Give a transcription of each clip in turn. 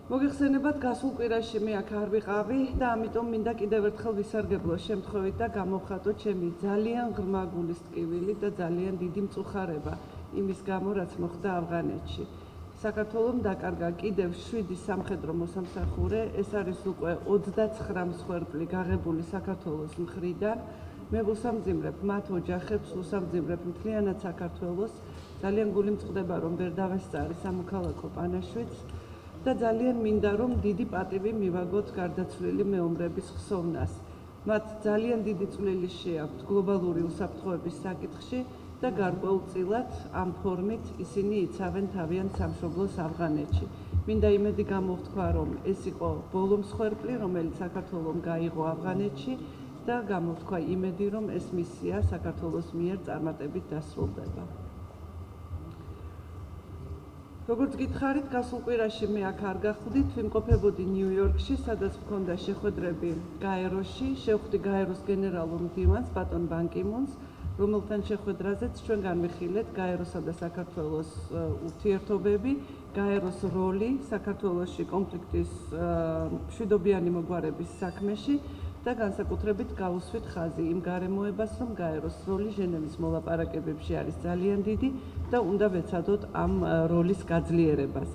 მოგეხსენებათ, გასულ კვირაში მე აქ არ ვიყავი და ამიტომ მინდა კიდევ ერთხელ ვისარგებლო შემთხვევით და გამოვხატო ჩემი ძალიან ღრმა გულის ტკივილი და ძალიან დიდი მწუხარება იმის გამო, რაც მოხდა ავღანეთში. საქართველომ დაკარგა კიდევ 7 სამხედრო მოსამსახურე, ეს არის უკვე 29 მსხვერპლი გაღებული საქართველოს მხრიდან. მე ვუსამძიმრებ მათ ოჯახებს, ვუსამძიმრებ მთლიანად საქართველოს. ძალიან გული მწყდება, რომ ვერ დავესწარი სამოქალაქო პანაშვიდს და ძალიან მინდა, რომ დიდი პატივი მივაგოთ გარდაცვლილი მეომრების ხსოვნას. მათ ძალიან დიდი წვლილი შეაქვთ გლობალური უსაფრთხოების საკითხში და გარკვეულწილად ამ ფორმით ისინი იცავენ თავიანთ სამშობლოს ავღანეთში. მინდა იმედი გამოვთქვა, რომ ეს იყო ბოლო მსხვერპლი, რომელიც საქართველომ გაიღო ავღანეთში და გამოვთქვა იმედი, რომ ეს მისია საქართველოს მიერ წარმატებით დასრულდება. როგორც გითხარით, გასულ კვირაში მე აქ არ გახვდით, ვიმყოფებოდი ნიუ-იორკში, სადაც მქონდა შეხვედრები გაეროში, შევხვდი გაეროს გენერალურ მდივანს ბატონ ბან კი მუნს, რომელთან შეხვედრაზეც ჩვენ განვიხილეთ გაეროსა და საქართველოს ურთიერთობები, გაეროს როლი საქართველოში კონფლიქტის მშვიდობიანი მოგვარების საქმეში და განსაკუთრებით გავუსვით ხაზი იმ გარემოებას, რომ გაეროს როლი ჟენევის მოლაპარაკებებში არის ძალიან დიდი და უნდა ვეცადოთ ამ როლის გაძლიერებას.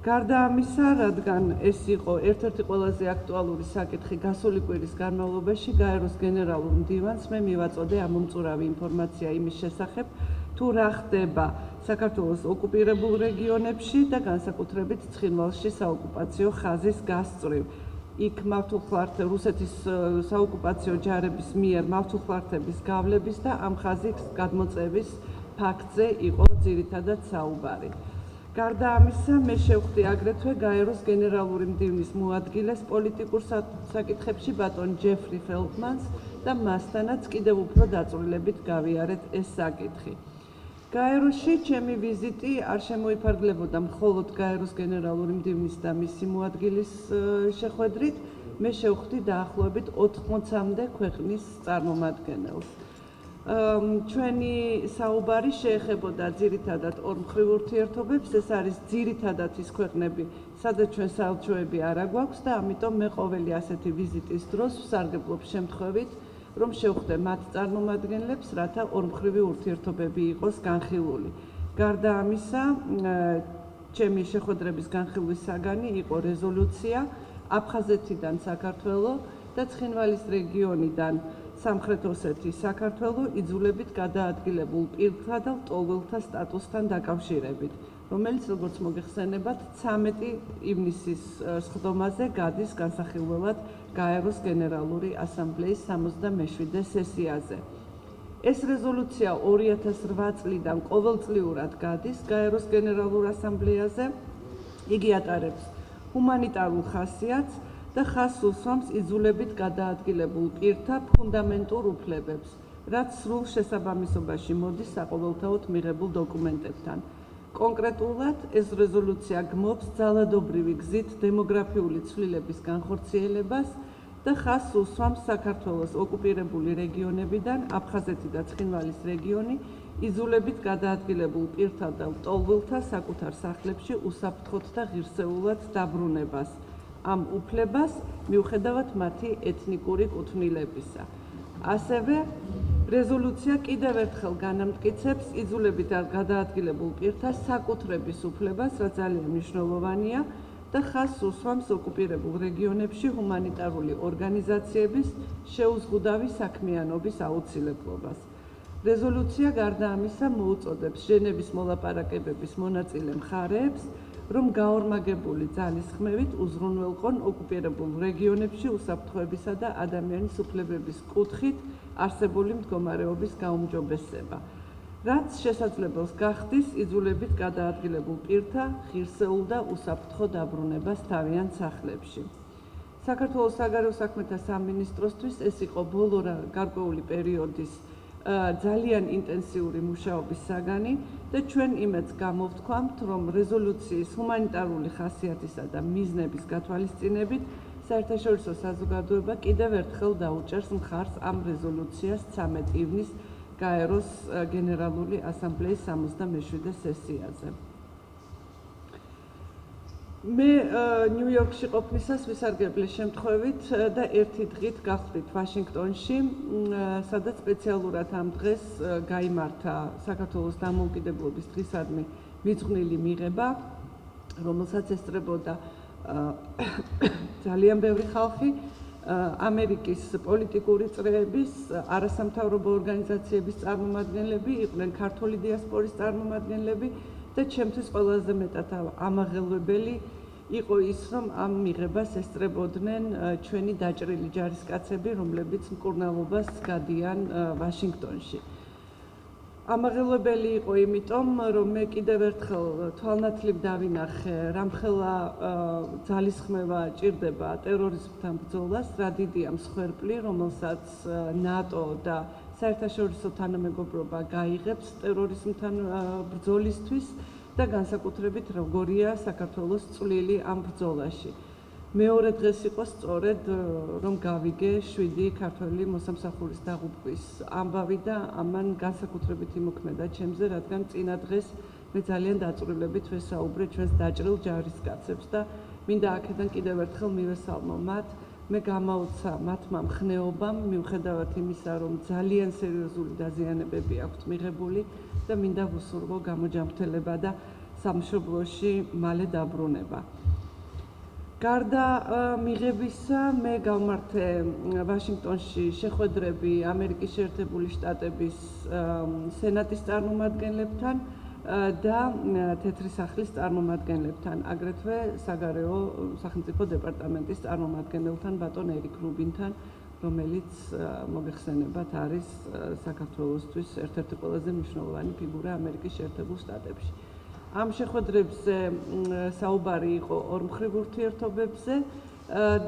გარდა ამისა, რადგან ეს იყო ერთ-ერთი ყველაზე აქტუალური საკითხი გასული კვირის განმავლობაში, გაეროს გენერალურ მდივანს მე მივაწოდე ამომწურავი ინფორმაცია იმის შესახებ, თუ რა ხდება საქართველოს ოკუპირებულ რეგიონებში და განსაკუთრებით ცხინვალში საოკუპაციო ხაზის გასწვრივ. იქ მავთულხლართ რუსეთის საოკუპაციო ჯარების მიერ მავთულხლართების გავლების და ამ ხაზის გადმოწევის ფაქტზე იყო ძირითადად საუბარი. გარდა ამისა, მე შევხვდი აგრეთვე გაეროს გენერალური მდივნის მოადგილეს პოლიტიკურ საკითხებში ბატონ ჯეფრი ფელდმანს და მასთანაც კიდევ უფრო დაწვრილებით გავიარეთ ეს საკითხი. გაეროში ჩემი ვიზიტი არ შემოიფარგლებოდა მხოლოდ გაეროს გენერალური მდივნის და მისი მოადგილის შეხვედრით, მე შევხვდი დაახლოებით 80-მდე ქვეყნის წარმომადგენელს. ჩვენი საუბარი შეეხებოდა ძირითადად ორმხრივ ურთიერთობებს, ეს არის ძირითადად ის ქვეყნები, სადაც ჩვენ საელჩოები არ აგვაქვს და ამიტომ მე ყოველი ასეთი ვიზიტის დროს ვსარგებლობ შემთხვევით, რომ შევხვდე მათ წარმომადგენლებს, რათა ორმხრივი ურთიერთობები იყოს განხილული. გარდა ამისა, ჩემი შეხვედრების განხილვის საგანი იყო რეზოლუცია აფხაზეთიდან საქართველო და ცხინვალის რეგიონიდან სამხრეთ ოსეთის საქართველო იძულებით გადაადგილებულ პირთა და ლტოლვილთა სტატუსთან დაკავშირებით, რომელიც, როგორც მოგეხსენებათ, 13 ივნისის სხდომაზე გადის განსახილველად გაეროს გენერალური ასამბლეის 67 სესიაზე. ეს რეზოლუცია 2008 წლიდან ყოველწლიურად გადის გაეროს გენერალურ ასამბლეაზე. იგი ატარებს ჰუმანიტარულ ხასიათს და ხაზს უსვამს იძულებით გადაადგილებულ პირთა ფუნდამენტურ უფლებებს, რაც სრულ შესაბამისობაში მოდის საყოველთაოდ მიღებულ დოკუმენტებთან. კონკრეტულად, ეს რეზოლუცია გმობს ძალადობრივი გზით დემოგრაფიული ცვლილების განხორციელებას და ხაზს უსვამს საქართველოს ოკუპირებული რეგიონებიდან აფხაზეთი და ცხინვალის რეგიონი იძულებით გადაადგილებულ პირთა და ლტოლვილთა საკუთარ სახლებში უსაფრთხოდ და ღირსეულად დაბრუნებას. ამ უფლებას მიუხედავად მათი ეთნიკური კუთვნილებისა. ასევე რეზოლუცია კიდევ ერთხელ განამტკიცებს იძულებით გადაადგილებულ პირთა საკუთრების უფლებას, რაც ძალიან მნიშვნელოვანია და ხაზს უსვამს ოკუპირებულ რეგიონებში ჰუმანიტარული ორგანიზაციების შეუზღუდავი საქმიანობის აუცილებლობას. რეზოლუცია გარდა ამისა მოუწოდებს ჟენევის მოლაპარაკებების მონაწილე მხარეებს, რომ გაორმაგებული ძალისხმევით უზრუნველყონ ოკუპირებულ რეგიონებში უსაფრთხოებისა და ადამიანის უფლებების კუთხით არსებული მდგომარეობის გაუმჯობესება, რაც შესაძლებელს გახდის იძულებით გადაადგილებულ პირთა ღირსეულ და უსაფრთხო დაბრუნებას თავიანთ სახლებში. საქართველოს საგარეო საქმეთა სამინისტროსთვის ეს იყო ბოლო გარკვეული პერიოდის ძალიან ინტენსიური მუშაობის საგანი და ჩვენ იმედს გამოვთქვამთ, რომ რეზოლუციის ჰუმანიტარული ხასიათისა და მიზნების გათვალისწინებით საერთაშორისო საზოგადოება კიდევ ერთხელ დაუჭერს მხარს ამ რეზოლუციას 13 ივნის გაეროს გენერალური ასამბლეის 67 სესიაზე. მე ნიუ-იორკში ყოფნისას ვისარგებლე შემთხვევით და ერთი დღით გავხდით ვაშინგტონში, სადაც სპეციალურად ამ დღეს გაიმართა საქართველოს დამოუკიდებლობის დღისადმი მიძღვნილი მიღება, რომელსაც ესწრებოდა ძალიან ბევრი ხალხი, ამერიკის პოლიტიკური წრეების, არასამთავრობო ორგანიზაციების წარმომადგენლები, იყვნენ ქართული დიასპორის წარმომადგენლები და ჩემთვის ყველაზე მეტად ამაღელვებელი იყო ის, რომ ამ მიღებას ესწრებოდნენ ჩვენი დაჭრილი ჯარისკაცები, რომლებიც მკურნალობას გადიან ვაშინგტონში. ამაღელვებელი იყო იმიტომ, რომ მე კიდევ ერთხელ თვალნათლივ დავინახე, რამხელა ძალისხმევა ჭირდება ტერორიზმთან ბრძოლას, რა დიდია მსხვერპლი, რომელსაც ნატო და საერთაშორისო თანამეგობრობა გაიღებს ტერორიზმთან ბრძოლისთვის და განსაკუთრებით როგორია საქართველოს წვლილი ამ ბრძოლაში. მეორე დღეს იყო სწორედ რომ გავიგე 7 ქართველი მოსამსახურის დაღუპვის ამბავი და ამან განსაკუთრებით იმოქმედა ჩემზე, რადგან წინა დღეს მე ძალიან დაწვრილებით ვესაუბრე ჩვენს დაჭრილ ჯარისკაცებს და მინდა აქედან კიდევ ერთხელ მივესალმო მათ. მე გამაუცა მათმა მხნეობამ, მიუხედავად იმისა, რომ ძალიან სერიოზული დაზიანებები აქვთ მიღებული და მინდა ვუსურვო გამოჯანმრთელება და სამშობლოში მალე დაბრუნება. გარდა მიღებისა, მე გავმართე ვაშინგტონში შეხვედრები ამერიკის შეერთებული შტატების სენატის წარმომადგენლებთან და თეთრი სახლის წარმომადგენლებთან, აგრეთვე საგარეო სახელმწიფო დეპარტამენტის წარმომადგენელთან, ბატონ ერიკ რუბინთან, რომელიც მოგეხსენებათ არის საქართველოსთვის ერთ-ერთი ყველაზე მნიშვნელოვანი ფიგურა ამერიკის შეერთებულ შტატებში. ამ შეხვედრებზე საუბარი იყო ორმხრივ ურთიერთობებზე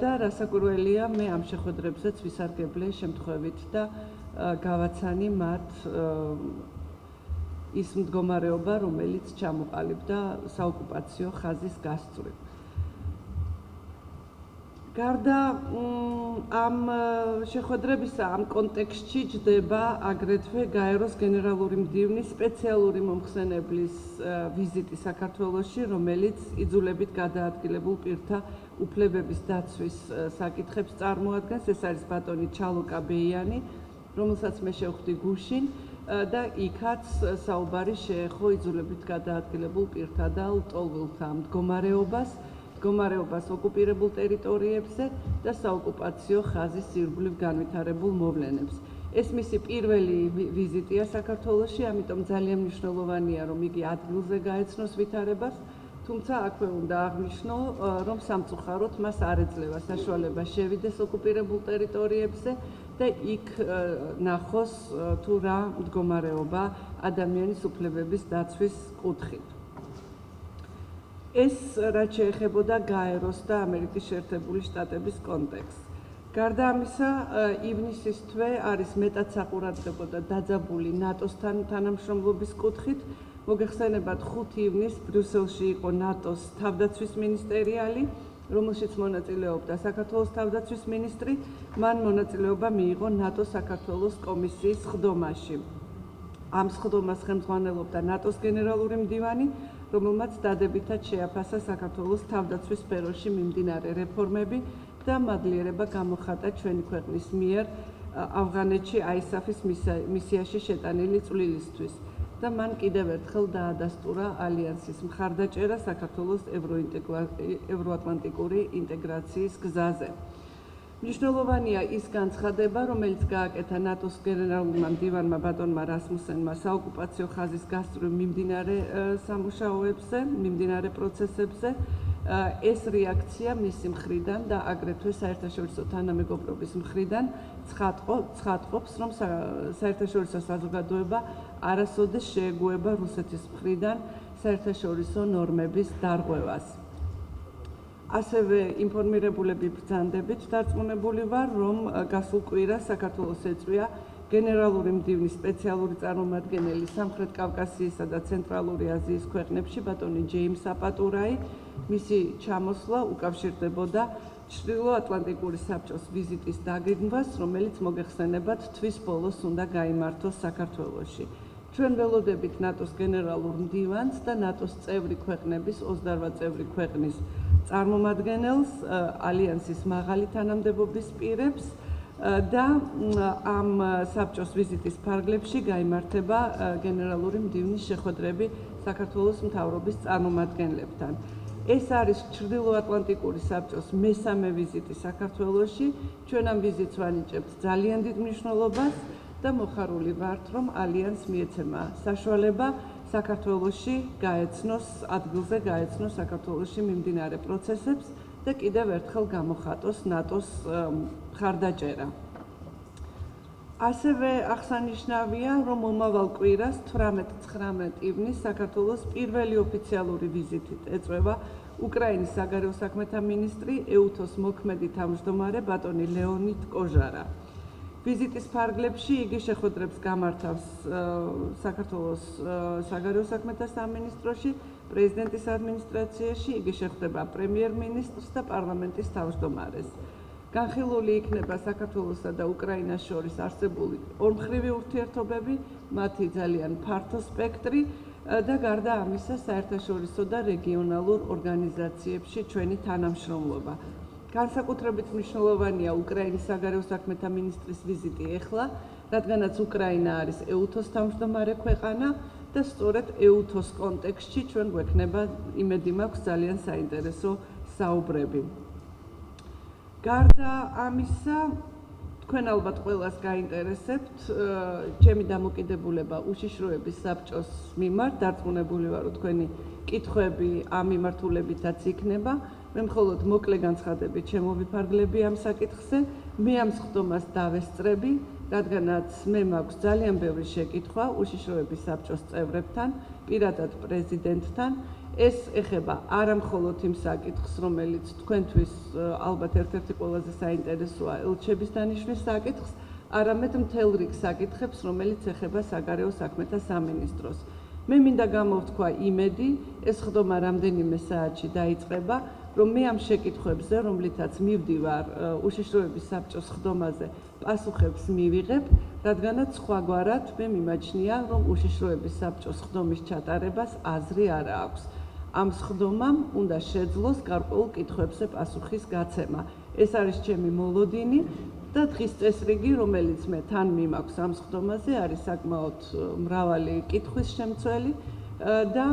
და რასაკვირველია, მე ამ შეხვედრებზეც ვისარგებლე შემთხვევით და გავაცანი მათ ის მდგომარეობა, რომელიც ჩამოყალიბდა საოკუპაციო ხაზის გასწვრივ. გარდა ამ შეხვედრებისა, ამ კონტექსტში ჯდება აგრეთვე გაეროს გენერალური მდივნის სპეციალური მომხსენებლის ვიზიტი საქართველოში, რომელიც იძულებით გადაადგილებულ პირთა უფლებების დაცვის საკითხებს წარმოადგენს. ეს არის ბატონი ჩალოკა ბეიანი, რომელსაც მე შევხვდი გუშინ და იქაც საუბარი შეეხო იძულებით გადაადგილებულ პირთა და ლტოლვილთა მდგომარეობას ოკუპირებულ ტერიტორიებზე და საოკუპაციო ხაზის ირგვლივ განვითარებულ მოვლენებს. ეს მისი პირველი ვიზიტია საქართველოში, ამიტომ ძალიან მნიშვნელოვანია, რომ იგი ადგილზე გაეცნოს ვითარებას, თუმცა აქვე უნდა აღნიშნო, რომ სამწუხაროდ მას არ ეძლევა საშუალება შევიდეს ოკუპირებულ ტერიტორიებზე და იქ ნახოს თუ რა მდგომარეობა ადამიანის უფლებების დაცვის კუთხით. ეს რაც შეეხებოდა გაეროს და ამერიკის შეერთებული შტატების კონტექსტს. გარდა ამისა, ივნისის თვე არის მეტად საყურადღებო და დაძაბული ნატოსთან თანამშრომლობის კუთხით. მოგეხსენებათ, 5 ივნისს ბრიუსელში იყო ნატოს თავდაცვის მინისტერიალი, რომელშიც მონაწილეობდა საქართველოს თავდაცვის მინისტრი, მან მონაწილეობა მიიღო ნატოს საქართველოს კომისიის სხდომაში. ამ სხდომას ხელმძღვანელობდა ნატოს გენერალური მდივანი, რომელმაც დადებითად შეაფასა საქართველოს თავდაცვის სფეროში მიმდინარე რეფორმები და მადლიერება გამოხატა ჩვენი ქვეყნის მიერ ავღანეთში ISAF-ის მისიაში შეტანილი წვლილისთვის და მან კიდევ ერთხელ დაადასტურა ალიანსის მხარდაჭერა საქართველოს ევროატლანტიკური ინტეგრაციის გზაზე. მნიშვნელოვანია ის განცხადება, რომელიც გააკეთა ნატოს გენერალურმა მდივანმა ბატონმა რასმუსენმა საოკუპაციო ხაზის გასწვრივ მიმდინარე სამუშაოებზე, მიმდინარე პროცესებზე. ეს რეაქცია მისი მხრიდან და აგრეთვე საერთაშორისო თანამეგობრობის მხრიდან ცხადყოფს, რომ საერთაშორისო საზოგადოება არასოდეს შეეგუება რუსეთის მხრიდან საერთაშორისო ნორმების დარღვევას. ასევე ინფორმირებულები ბრძანდებით დარწმუნებული ვარ, რომ გასულ კვირას საქართველოს ეწვია გენერალური მდივნის სპეციალური წარმომადგენელი სამხრეთ კავკასიისა და ცენტრალური აზიის ქვეყნებში ბატონი ჯეიმს აპატურაი. მისი ჩამოსვლა უკავშირდებოდა ჩრდილოატლანტიკური საბჭოს ვიზიტის დაგეგმვას, რომელიც მოგეხსენებათ თვის ბოლოს უნდა გაიმართოს საქართველოში. ჩვენ ველოდებით ნატოს გენერალურ მდივანს და ნატოს წევრი ქვეყნების 28 წევრი ქვეყნის წარმომადგენელს, ალიანსის მაღალი თანამდებობის პირებს და ამ საბჭოს ვიზიტის ფარგლებში გაიმართება გენერალური მდივნის შეხვედრები საქართველოს მთავრობის წარმომადგენლებთან. ეს არის ჩრდილოატლანტიკური საბჭოს მესამე ვიზიტი საქართველოში. ჩვენ ამ ვიზიტს ვანიჭებთ ძალიან დიდ მნიშვნელობას და მოხარული ვართ, რომ ალიანსს მიეცემა საშუალება საქართველოში გაეცნოს, ადგილზე გაეცნოს საქართველოში მიმდინარე პროცესებს და კიდევ ერთხელ გამოხატოს ნატოს მხარდაჭერა. ასევე აღსანიშნავია, რომ მომავალ კვირას 18-19 ივნის საქართველოს პირველი ოფიციალური ვიზიტით ეწვევა უკრაინის საგარეო საქმეთა მინისტრი ეუთოს მოქმედი თავმჯდომარე ბატონი ლეონიდ კოჟარა. ვიზიტის ფარგლებში იგი შეხვედრებს გამართავს საქართველოს საგარეო საქმეთა სამინისტროში, პრეზიდენტის ადმინისტრაციაში, იგი შეხვდება პრემიერ-მინისტრს და პარლამენტის თავმჯდომარეს. განხილული იქნება საქართველოსა და უკრაინას შორის არსებული ორმხრივი ურთიერთობები, მათი ძალიან ფართო სპექტრი და გარდა ამისა საერთაშორისო და რეგიონალურ ორგანიზაციებში ჩვენი თანამშრომლობა. განსაკუთრებით მნიშვნელოვანია უკრაინის საგარეო საქმეთა მინისტრის ვიზიტი ეხლა, რადგანაც უკრაინა არის ეუთოს თავმჯდომარე ქვეყანა და სწორედ ეუთოს კონტექსტში ჩვენ გვექნება იმედი მაქვს ძალიან საინტერესო საუბრები. გარდა ამისა, თქვენ ალბათ ყველას გაინტერესებთ ჩემი დამოკიდებულება უშიშროების საბჭოს მიმართ, დარწმუნებული ვარ, რომ თქვენი კითხვები ამ მიმართულებითაც იქნება. მე მხოლოდ მოკლე განცხადებით შემოვიფარგლები ამ საკითხზე, მე ამ სხდომას დავესწრები, რადგანაც მე მაქვს ძალიან ბევრი შეკითხვა უშიშროების საბჭოს წევრებთან, პირადად პრეზიდენტთან. ეს ეხება არა მხოლოდ იმ საკითხს, რომელიც თქვენთვის ალბათ ერთ-ერთი ყველაზე საინტერესოა ელჩების დანიშვნის საკითხს, არამედ მთელ რიგ საკითხებს, რომელიც ეხება საგარეო საქმეთა სამინისტროს. მე მინდა გამოვთქვა იმედი, ეს სხდომა რამდენიმე საათში დაიწყება, რომ მე ამ შეკითხვებზე, რომლითაც მივდივარ უშიშროების საბჭოს სხდომაზე, პასუხებს მივიღებ, რადგანაც სხვაგვარად მე მიმაჩნია, რომ უშიშროების საბჭოს სხდომის ჩატარებას აზრი არ აქვს. ამ სხდომამ უნდა შეძლოს გარკვეულ კითხვებზე პასუხის გაცემა. ეს არის ჩემი მოლოდინი და დღის წესრიგი, რომელიც მე თან მიმაქვს ამ სხდომაზე, არის საკმაოდ მრავალი კითხვის შემცველი და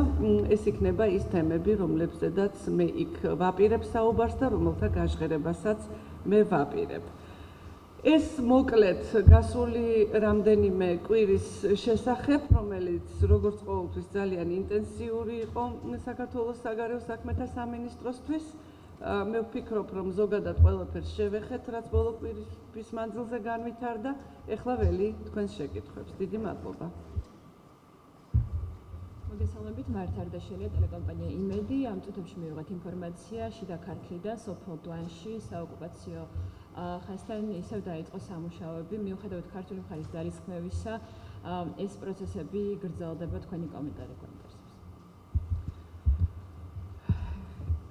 ეს იქნება ის თემები, რომლებზედაც მე იქ ვაპირებ საუბარს და რომელთა გაჟღერებასაც მე ვაპირებ. ეს მოკლედ გასული რამდენიმე კვირის შესახებ, რომელიც როგორც ყოველთვის ძალიან ინტენსიური იყო საქართველოს საგარეო საქმეთა სამინისტროსთვის. მე ვფიქრობ, რომ ზოგადად ყველაფერს შევეხეთ, რაც ბოლო კვირის მანძილზე განვითარდა. ეხლა ველი თქვენს შეკითხვებს. დიდი მადლობა. მოგესალმებით, მართ არდაშელია, ტელეკომპანია იმედი. ამ წუთებში მივიღეთ ინფორმაცია შიდა ქართლიდან სოფელ დვანში საოკუპაციო ხაზთან ისევ დაიწყო სამუშაოები. მიუხედავად ქართული მხარის ძალისხმევისა, ეს პროცესები გრძელდება. თქვენი კომენტარი გვინტერესებს.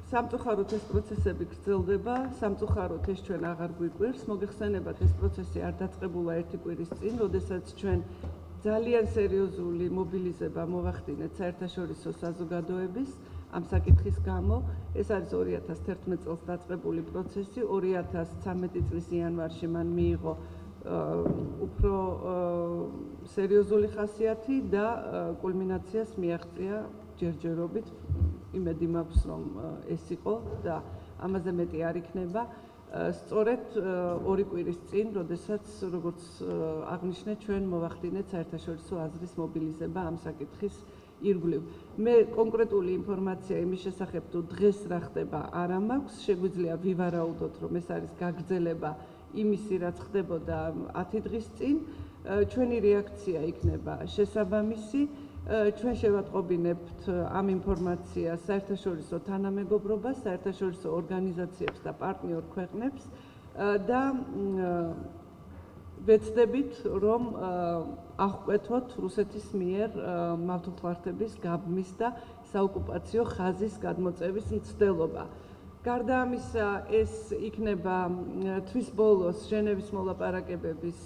სამწუხაროდ ეს პროცესები გრძელდება, სამწუხაროდ ეს ჩვენ აღარ გვიკვირს. მოგეხსენებათ, ეს პროცესი არ დაწყებულა ერთი კვირის წინ, როდესაც ჩვენ ძალიან სერიოზული მობილიზება მოვახდინეთ საერთაშორისო საზოგადოების ამ საკითხის გამო. ეს არის 2011 წელს დაწყებული პროცესი, 2013 წლის იანვარში მან მიიღო უფრო სერიოზული ხასიათი და კულმინაციას მიაღწია ჯერჯერობით. იმედი მაქვს, რომ ეს იყო და ამაზე მეტი არ იქნება. სწორედ ორი კვირის წინ, როდესაც როგორც აღნიშნეთ, ჩვენ მოვახდინეთ საერთაშორისო აზრის მობილიზება ამ საკითხის ირგვლივ. მე კონკრეტული ინფორმაცია იმის შესახებ, თუ დღეს რა ხდება, არ მაქვს. შეგვიძლია ვივარაუდოთ, რომ ეს არის გაგრძელება იმისი, რაც ხდებოდა 10 დღის წინ. ჩვენი რეაქცია იქნება შესაბამისი. ჩვენ შევატყობინებთ ამ ინფორმაციას საერთაშორისო თანამეგობრობას, საერთაშორისო ორგანიზაციებს და პარტნიორ ქვეყნებს და ვეცდებით, რომ აღკვეთოთ რუსეთის მიერ მავთულთვართების გაბმის და საოკუპაციო ხაზის გადმოწევის მცდელობა. გარდა ამისა, ეს იქნება თვის ბოლოს ჟენევის მოლაპარაკებების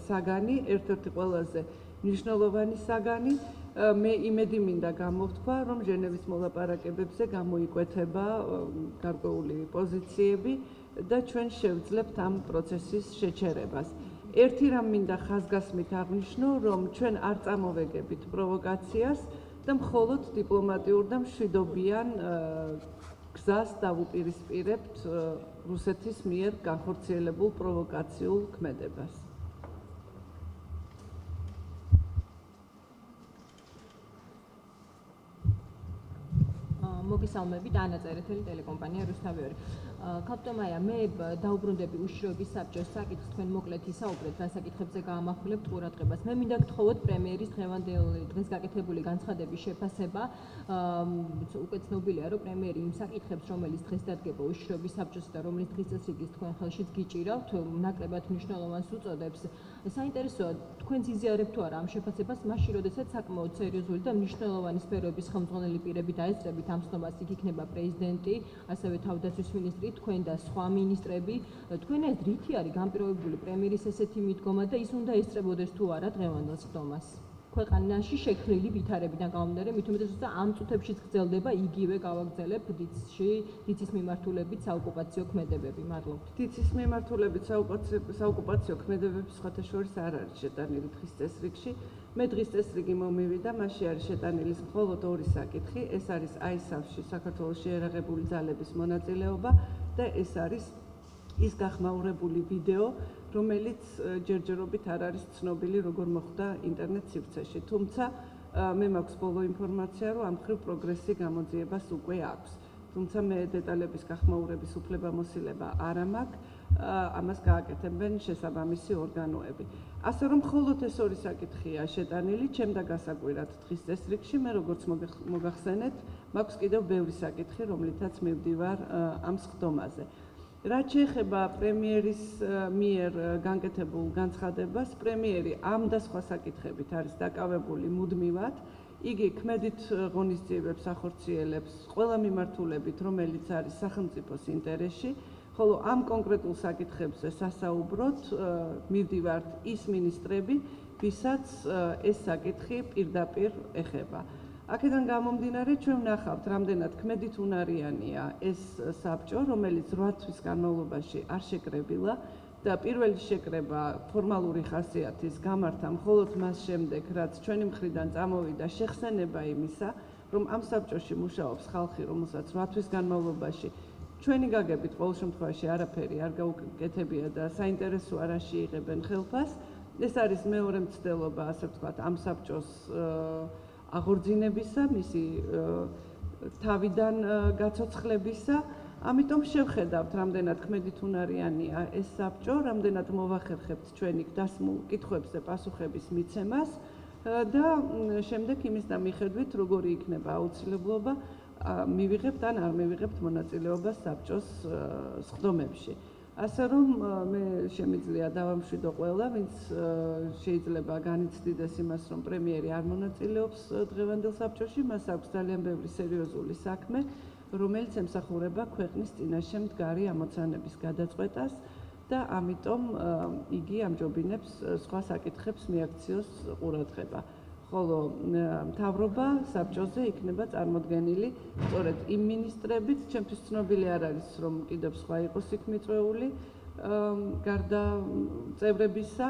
საგანი, ერთ-ერთი ყველაზე მნიშვნელოვანი საგანი. მე იმედი მინდა გამოვთქვა, რომ ჟენევის მოლაპარაკებებზე გამოიკვეთება გარკვეული პოზიციები და ჩვენ შევძლებთ ამ პროცესის შეჩერებას. ერთი რამ მინდა ხაზგასმით აღვნიშნო, რომ ჩვენ არ წამოვეგებით პროვოკაციას და მხოლოდ დიპლომატიურ და მშვიდობიან გზას დავუპირისპირებთ რუსეთის მიერ განხორციელებულ პროვოკაციულ ქმედებას. მოგესალმებით, ანა წერეთელი, ტელეკომპანია რუსთავიორი. კაპიტანია, მე დაუბრუნდები უშიშროების საბჭოს საკითხს, თქვენ მოკლედ ისაუბრეთ, რა საკითხებზე გაამახვილებთ ყურადღებას. მე მინდა გთხოვოთ პრემიერის დღეს გაკეთებული განცხადების შეფასება. უკვე ცნობილია, რომ პრემიერი იმ საკითხებს, რომელიც დღეს დადგება უშიშროების საბჭოს და რომლის დღის წესრიგის თქვენ ხელშიც გიჭირავთ, ნაკლებად მნიშვნელოვანს უწოდებს. საინტერესოა, თქვენს იზიარებთ თუ არა ამ შეფასებას, მაშინ, როდესაც საკმაოდ სერიოზული და მნიშვნელოვანი სფეროების ხელმძღვანელი პირები დაესწრებით ამ ცნობას, იქ იქნება პრეზიდენტი, ასევე თავდაცვის მინისტრი, თქვენ და სხვა მინისტრები. თქვენ ეს რითი არის განპირობებული პრემიერის ესეთი მიდგომა და ის უნდა ესწრებოდეს თუ არა დღევანდელ სხდომას? ქვეყანაში შექმნილი ვითარებიდან გამომდინარე, მით უმეტეს და ამ წუთებშიც გრძელდება იგივე გავაგრძელებ დიცის მიმართულებით საოკუპაციო ქმედებები. მადლობთ. დიცის მიმართულებით საოკუპაციო ქმედებები სხვათაშორის არ არის შეტანილი დღის წესრიგში. მე დღის წესრიგი მომივიდა, მასში არის შეტანილი მხოლოდ ორი საკითხი, ეს არის ISAF-ში საქართველოს შეერაღებული ძალების მონაწილეობა და ეს არის ის გახმაურებული ვიდეო, რომელიც ჯერჯერობით არ არის ცნობილი, როგორ მოხდა ინტერნეტ სივრცეში. თუმცა მე მაქვს ბოლო ინფორმაცია, რომ ამ მხრივ პროგრესი გამოძიებას უკვე აქვს. თუმცა მე დეტალების გახმაურების უფლებამოსილება არ მაქვს, ამას გააკეთებენ შესაბამისი ორგანოები. ასე რომ მხოლოდ ეს ორი საკითხია შეტანილი, ჩემ და გასაკვირად დღის წესრიგში, მე როგორც მოგახსენეთ, მაქვს კიდევ ბევრი საკითხი, რომლითაც მივდივარ ამ სხდომაზე. რაც შეეხება პრემიერის მიერ განკეთებულ განცხადებას, პრემიერი ამ და სხვა საკითხებით არის დაკავებული მუდმივად. იგი ქმედით ღონისძიებებს ახორციელებს ყველა მიმართულებით, რომელიც არის სახელმწიფოს ინტერესში, ხოლო ამ კონკრეტულ საკითხებზე სასაუბროთ მივდივართ ის მინისტრები, ვისაც ეს საკითხი პირდაპირ ეხება. აქედან გამომდინარე, ჩვენ ვნახავთ, რამდენად ქმედით უნარიანია ეს საბჭო, რომელიც 8 თვის განმავლობაში არ შეკრებილა და პირველი შეკრება ფორმალური ხასიათის გამართა მხოლოდ მას შემდეგ, რაც ჩვენი მხრიდან წამოვიდა შეხსენება იმისა, რომ ამ საბჭოში მუშაობს ხალხი, რომელსაც 8 თვის განმავლობაში ჩვენი გაგებით ყოველ შემთხვევაში არაფერი არ გაუკეთებია და საინტერესოა რაში იღებენ ხელფას. ეს არის მეორე მცდელობა, ასე ვთქვათ, ამ საბჭოს აღორძინებისა, მისი თავიდან გაცოცხლებისა. ამიტომ შევხედავთ, რამდენად ქმედით უნარიანია ეს საბჭო, რამდენად მოვახერხებთ ჩვენი დასმულ კითხვებს და პასუხების მიცემას და შემდეგ იმის და მიხედვით, როგორი იქნება აუცილებლობა, მივიღებთ ან არ მივიღებთ მონაწილეობას საბჭოს სხდომებში. ასე რომ მე შემიძლია დავამშვიდო ყველა, ვინც შეიძლება განიცდიდეს იმას, რომ პრემიერი არ მონაწილეობს დღევანდელ საბჭოში, მას აქვს ძალიან ბევრი სერიოზული საქმე, რომელიც ემსახურება ქვეყნის წინაშე მდგარი ამოცანების გადაწყვეტას და ამიტომ იგი ამჯობინებს სხვა საკითხებს მიაქციოს ყურადღება. ხოლო მთავრობა საბჭოზე იქნება წარმოდგენილი სწორედ იმ მინისტრებით, ჩემთვის ცნობილი არ არის, რომ კიდევ სხვა იყოს იქ მიწვეული გარდა წევრებისა,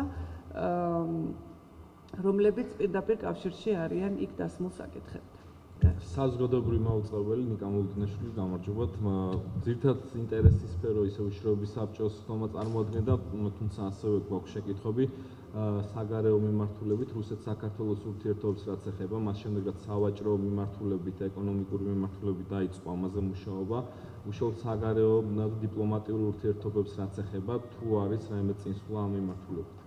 რომლებიც პირდაპირ კავშირში არიან იქ დასმულ საკითხებთან. საზოგადოებრივი მაუწყებელი ნიკა მოლუტინაშვილი გამარჯობათ. ძირითადად ინტერესის სფერო ისე უშიშროების საბჭოს სხდომა წარმოადგენდა, თუმცა ასევე გვაქვს შეკითხვები საგარეო მიმართულებით რუსეთ-საქართველოს ურთიერთობებს რაც ეხება, მას შემდეგაც სავაჭრო მიმართულებით, ეკონომიკური მიმართულებით დაიწყო ამაზე მუშაობა. უშუალოდ საგარეო და დიპლომატიური ურთიერთობებს რაც ეხება, თუ არის რაიმე წინსვლა ამ მიმართულებით?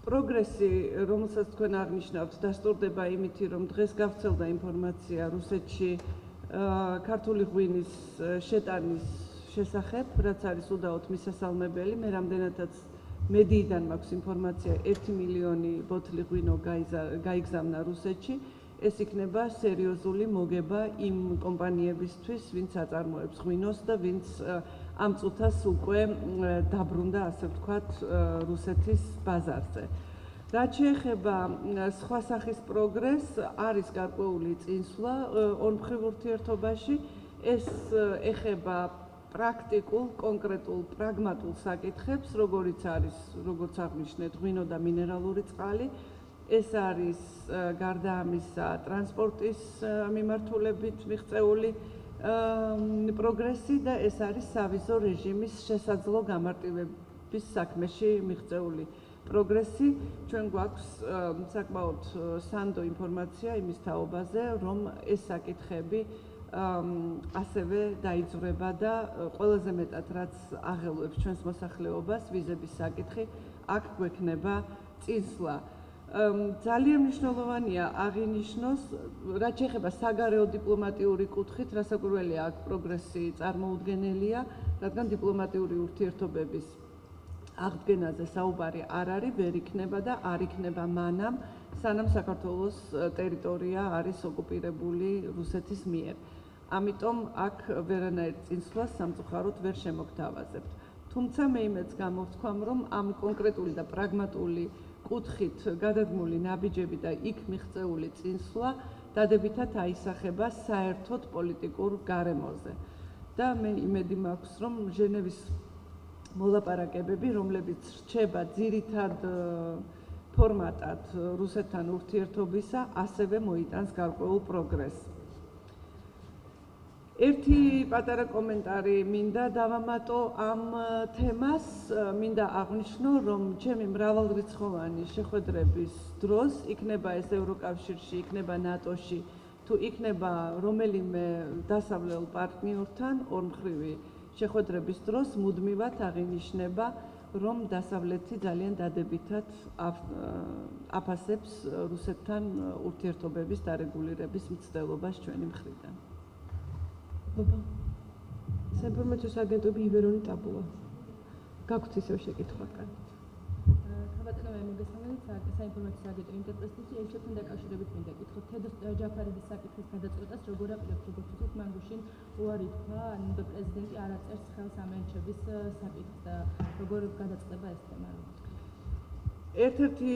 პროგრესი, რომელსაც თქვენ აღნიშნავთ, დასტურდება იმითი, რომ დღეს გავრცელდა ინფორმაცია რუსეთში ქართული ღვინის შეტანის შესახებ, რაც არის უდაოდ მისასალმებელი. მე რამდენადაც მედიიდან მაქვს ინფორმაცია, 1 მილიონი ბოთლი ღვინო გაიგზავნა რუსეთში. ეს იქნება სერიოზული მოგება იმ კომპანიებისთვის, ვინც აწარმოებს ღვინოს და ვინც ამ წუთას უკვე დაბრუნდა, ასე ვთქვათ, რუსეთის ბაზარზე. რაც შეეხება სხვა სახის პროგრესს, არის გარკვეული წინსვლა ორმხრივ ურთიერთობაში. ეს ეხება პრაქტიკულ, კონკრეტულ, პრაგმატულ საკითხებს, როგორც არის, როგორც აღნიშნეთ, ღვინო და მინერალური წყალი. ეს არის გარდა ამისა ტრანსპორტის მიმართულებით მიღწეული პროგრესი და ეს არის სავიზო რეჟიმის შესაძლო გამარტივების საქმეში მიღწეული პროგრესი. ჩვენ გვაქვს საკმაოდ სანდო ინფორმაცია იმის თაობაზე, რომ ეს საკითხები ასევე დაიძვრება და ყველაზე მეტად რაც აღელვებს ჩვენს მოსახლეობას ვიზების საკითხი, აქ გვექნება წინსვლა. ძალიან მნიშვნელოვანია აღინიშნოს, რაც შეეხება საგარეო დიპლომატიური კუთხით, რასაკვირველია აქ პროგრესი წარმოუდგენელია, რადგან დიპლომატიური ურთიერთობების აღდგენაზე საუბარი არ არის, ვერ იქნება და არ იქნება მანამ, სანამ საქართველოს ტერიტორია არის ოკუპირებული რუსეთის მიერ. ამიტომ აქ ვერანაირ წინსვლას სამწუხაროდ ვერ შემოგთავაზებთ. თუმცა მე იმედს გამოვთქვამ, რომ ამ კონკრეტული და პრაგმატული კუთხით გადადგმული ნაბიჯები და იქ მიღწეული წინსვლა დადებითად აისახება საერთოდ პოლიტიკურ გარემოზე. და მე იმედი მაქვს, რომ ჟენევის მოლაპარაკებები, რომლებიც რჩება ძირითად ფორმატად რუსეთთან ურთიერთობისა, ასევე მოიტანს გარკვეულ პროგრესს. ერთი პატარა კომენტარი მინდა დავამატო ამ თემას, მინდა აღვნიშნო, რომ ჩემი მრავალრიცხოვანი შეხვედრების დროს, იქნება ეს ევროკავშირში, იქნება ნატოში, თუ იქნება რომელიმე დასავლელ პარტნიორთან ორმხრივი შეხვედრების დროს, მუდმივად აღინიშნება, რომ დასავლეთი ძალიან დადებითად აფასებს რუსეთთან ურთიერთობების დარეგულირების მცდელობას ჩვენი მხრიდან. საინფორმაციო აგენტები იბერონი ტაბუა. გაქვთ ისევ შეკითხვა კარგით. ხაბატონო მოგესალმებით, საინფორმაციო აგენტური ინტერპრეტაციის ელჩებთან დაკავშირებით მინდა გითხოთ, თედო ჯაფარიძის საკითხის გადაწყვეტას როგორ აპირებთ, როგორც ვთქვით, მან გუშინ უარი თქვა, ნუ პრეზიდენტი არ აწერს ხელს ამ ელჩების საკითხს და როგორ გადაწყდება ეს თემა. ერთ-ერთი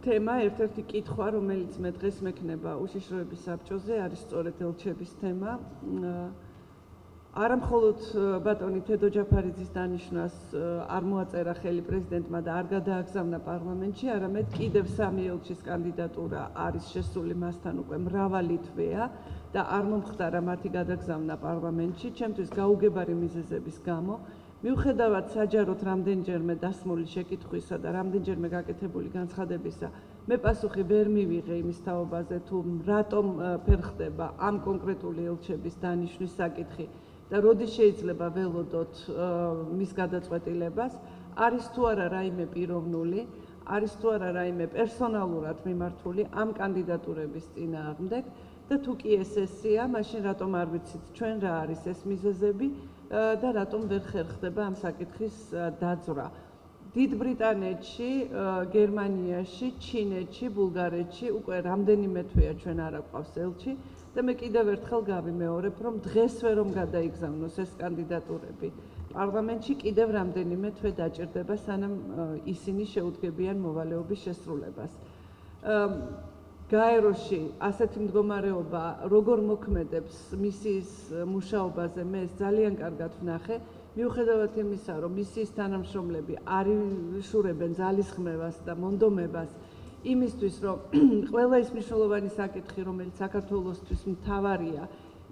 თემა, ერთ-ერთი კითხვა, რომელიც მე დღეს მექნება უშიშროების საბჭოზე, არის სწორედ ელჩების თემა. არა მხოლოდ ბატონი თედო ჯაფარიძის დანიშვნას არ მოაწერა ხელი პრეზიდენტმა და არ გადააგზავნა პარლამენტში, არამედ კიდევ 3 ელჩის კანდიდატურა არის შესული მასთან უკვე მრავალი თვეა და არ მომხდარა მათი გადაგზავნა პარლამენტში, ჩემთვის გაუგებარი მიზეზების გამო. მიუხედავად საჯაროდ რამდენჯერმე დასმული შეკითხვისა და რამდენჯერმე გაკეთებული განცხადებისა, მე პასუხი ვერ მივიღე იმის თაობაზე, თუ რატომ ვერ ხდება ამ კონკრეტული ელჩების დანიშვნის საკითხი და როდის შეიძლება ველოდოთ მის გადაწყვეტილებას, არის თუ არა რაიმე პიროვნული, არის თუ არა რაიმე პერსონალურად მიმართული ამ კანდიდატურების წინააღმდეგ და თუ კი ესეა, მაშინ რატომ არ ვიცით ჩვენ რა არის ეს მიზეზები და რატომ ვერ ხერხდება ამ საკითხის დაძვრა. დიდ ბრიტანეთში, გერმანიაში, ჩინეთში, ბულგარეთში უკვე რამდენიმე თვეა ჩვენ არ აყვავს ელჩი და მე კიდევ ერთხელ გავიმეორებ, რომ დღესვე რომ გადაიგზავნოს ეს კანდიდატურები პარლამენტში კიდევ რამდენიმე თვე დაჭირდება, სანამ ისინი შეუდგებიან მოვალეობის შესრულებას. გაეროში ასეთი მდგომარეობა როგორ მოქმედებს მისიის მუშაობაზე, მე ეს ძალიან კარგად ვნახე. მიუხედავად იმისა, რომ მისიის თანამშრომლები არ იშურებენ ძალისხმევას და მონდომებას იმისთვის, რომ ყველა ის მნიშვნელოვანი საკითხი, რომელიც საქართველოსთვის მთავარია,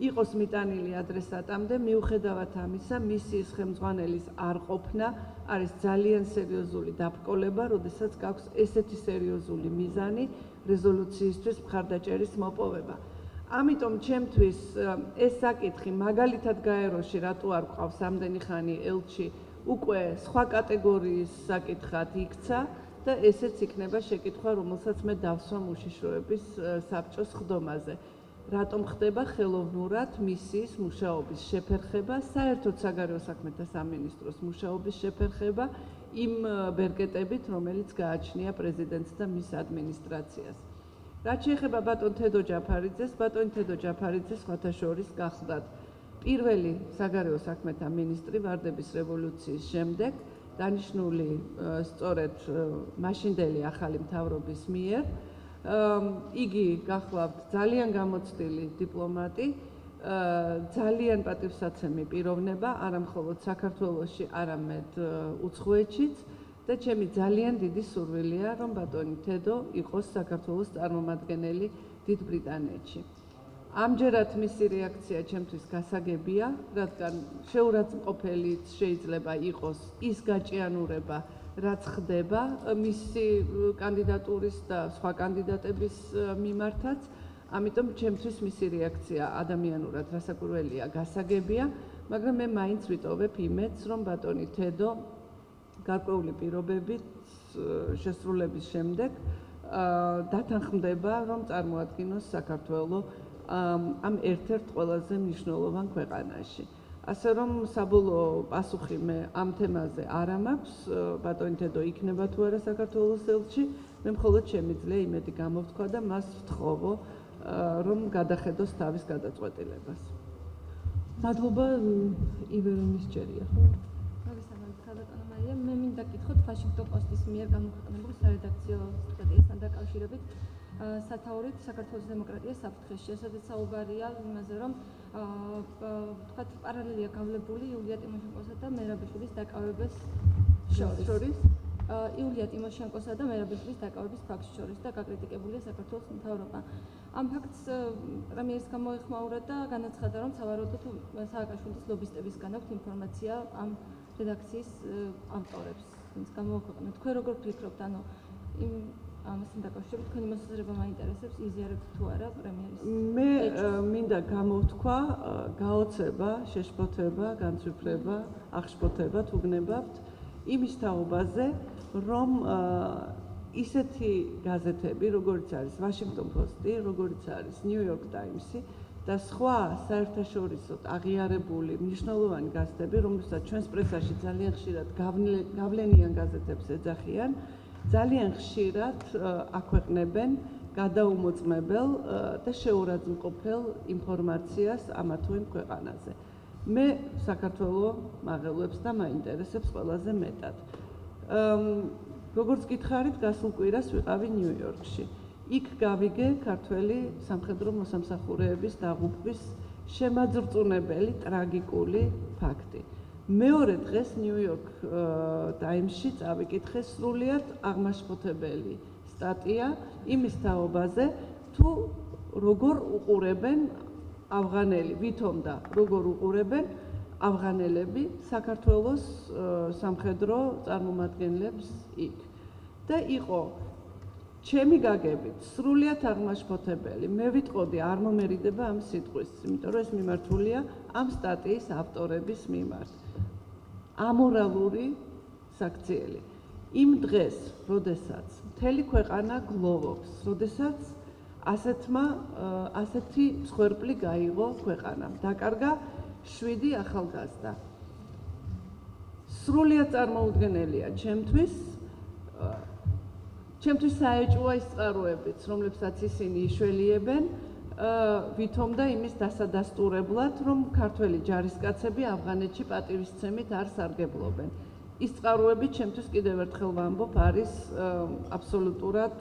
იყოს მიტანილი ადრესატამდე, მიუხედავად ამისა, მისიის ხელმძღვანელის არ ყოფნა არის ძალიან სერიოზული დაბრკოლება, როდესაც გაქვს ესეთი სერიოზული მიზანი რეზოლუციისთვის მხარდაჭერის მოპოვება. ამიტომ ჩემთვის ეს საკითხი მაგალითად გაეროში რატო არ გვყავს ამდენი ხანი ელჩი უკვე სხვა კატეგორიის საკითხად იქცა და ესეც იქნება შეკითხვა, რომელსაც მე დავსვამ უშიშროების საბჭოს ხდომაზე. რატომ ხდება ხელოვნურად მისიის მუშაობის შეფერხება, საერთოდ საგარეო საქმეთა სამინისტროს მუშაობის შეფერხება იმ ბერკეტებით, რომელიც გააჩნია პრეზიდენტს და მის ადმინისტრაციას. რაც შეეხება ბატონ თედო ჯაფარიძეს, ბატონ თედო ჯაფარიძე სხვათა შორის გახლდათ პირველი საგარეო საქმეთა მინისტრი ვარდების რევოლუციის შემდეგ, დანიშნული სწორედ მაშინდელი ახალი მთავრობის მიერ. იგი გახლავთ ძალიან გამოცდილი დიპლომატი, ძალიან პატივსაცემი პიროვნება, არა მხოლოდ საქართველოში, არამედ უცხოეთშიც და ჩემი ძალიან დიდი სურვილია, რომ ბატონი თედო იყოს საქართველოს წარმომადგენელი დიდ ბრიტანეთში. ამჯერად მისი რეაქცია ჩემთვის გასაგებია, რადგან შეურაცხმყოფელი შეიძლება იყოს ის გაჭიანურება, რაც ხდება მისი კანდიდატურის და სხვა კანდიდატების მიმართაც, ამიტომ ჩემთვის მისი რეაქცია ადამიანურად რასაკვირველია, გასაგებია, მაგრამ მე მაინც ვიტოვებ იმედს, რომ ბატონი თედო გარკვეული პირობებით შესრულების შემდეგ დათანხმდება, რომ წარმოადგინოს საქართველოს ამ ერთ-ერთ ყველაზე მნიშვნელოვან ქვეყანაში. ასე რომ საბოლოო პასუხი მე ამ თემაზე არ მაქვს, ბატონი თედო იქნება თუ არა საქართველოს ელჩი, მე მხოლოდ შემიძლია იმედი გამოვთქვა და მას ვთხოვო, რომ გადახედოს თავის გადაწყვეტილებას. მადლობა ივერონის ჯერია, ხო? მოგესალმებით, ბატონო მარია, მე მინდა გითხოთ Washington Post-ის მიერ გამოქვეყნებულ სარედაქციო სტატიასთან დაკავშირებით სათაურით საქართველოს დემოკრატიას საფრთხეში. ესაც საუბარია იმაზე, რომ ვთქვათ, პარალელია გავლებული იულია ტიმოშენკოსა და მერაბიშვილის დაკავებას შორის. იულია ტიმოშენკოსა და მერაბიშვილის დაკავების ფაქტს შორის და გაკრიტიკებულია საქართველოს მთავრობა. ამ ფაქტს პრემიერს გამოეხმაურა და განაცხადა, რომ სავარაუდოდ სააკაშვილის ლობისტებისგან აქვს ინფორმაცია ამ რედაქციის ავტორებს, ვინც გამოაქვეყნა. თქვენ როგორ ფიქრობთ, ანუ ამასთან დაკავშირებით თქვენი მოსაზრება მაინტერესებს, იზიარებთ თუ არა პრემიერის? მე მინდა გამოვთქვა, გაოცება, შეშფოთება, განცვიფრება, აღშფოთება თუ გნებავთ იმის თაობაზე, რომ ისეთი გაზეთები, როგორიც არის Washington Post-ი, როგორიც არის New York Times-ი და სხვა საერთაშორისო აღიარებული მნიშვნელოვანი გაზეთები, რომელსაც ჩვენს პრესაში ძალიან ხშირად გავლენიან გაზეთებს ეძახიან, ძალიან ხშირად აქვეყნებენ გადაუმოწმებელ და შეურაცხმყოფელ ინფორმაციას ამა თუ იმ ქვეყანაზე. მე საქართველოს მაღელვებს და მაინტერესებს ყველაზე მეტად. როგორც გითხარით, გასულ კვირას ვიყავი ნიუ-იორკში. იქ გავიგე ქართველი სამხედრო მოსამსახურეების დაღუპვის შემაძრწუნებელი, ტრაგიკული ფაქტი. მეორე დღეს ნიუ-იორკ ტაიმსში წავიკითხე სრულიად აღმაშფოთებელი სტატია იმის თაობაზე, თუ როგორ უყურებენ ავღანელი, ვითომ და როგორ უყურებენ ავღანელები საქართველოს სამხედრო წარმომადგენლებს იქ. და იყო ჩემი გაგებით სრულიად აღმაშფოთებელი. მე ვიტყოდი არ მომერიდება ამ სიტყვის, იმიტომ რომ ეს მიმართულია ამ სტატიის ავტორების მიმართ. ამორალური საქციელი. იმ დღეს, როდესაც მთელი ქვეყანა გლოვობს, როდესაც ასეთი მსხვერპლი გაიღო ქვეყანამ, დაკარგა 7 ახალგაზრდა. სრულიად წარმოუდგენელია ჩემთვის საეჭვოა ის წყაროებიც, რომლებსაც ისინი იშველიებენ, ვითომ და იმის დასადასტურებლად, რომ ქართველი ჯარისკაცები ავღანეთში პატივისცემით არ სარგებლობენ. ის წყაროები ჩემთვის კიდევ ერთხელ ვამბობ, არის აბსოლუტურად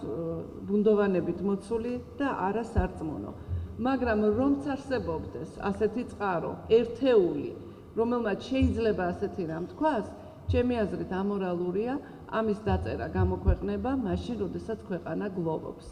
ბუნდოვანებით მოცული და არა სარწმუნო. მაგრამ რომც არსებობდეს ასეთი წყარო, ერთეული, რომელმაც შეიძლება ასეთი რამ თქვას, ჩემი აზრით ამორალურია ამის დაწერა გამოქვეყნება მაშინ, როდესაც ქვეყანა გლოვობს.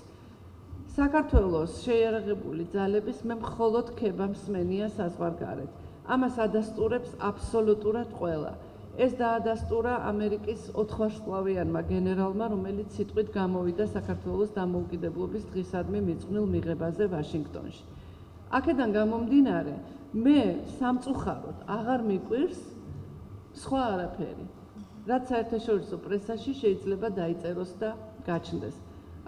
საქართველოს შეიარაღებული ძალების მე მხოლოდ ქება მსმენია საზღვარგარეთ. ამას ადასტურებს აბსოლუტურად ყველა. ეს დაადასტურა ამერიკის 4 ვარსკვლავიანმა გენერალმა, რომელიც სიტყვით გამოვიდა საქართველოს დამოუკიდებლობის დღისადმი მიძღვნილ მიღებაზე ვაშინგტონში. აქედან გამომდინარე, მე სამწუხაროდ აღარ მიყვირს სხვა არაფერი, რაც საერთაშორისო პრესაში შეიძლება დაიწეროს და გაჩნდეს.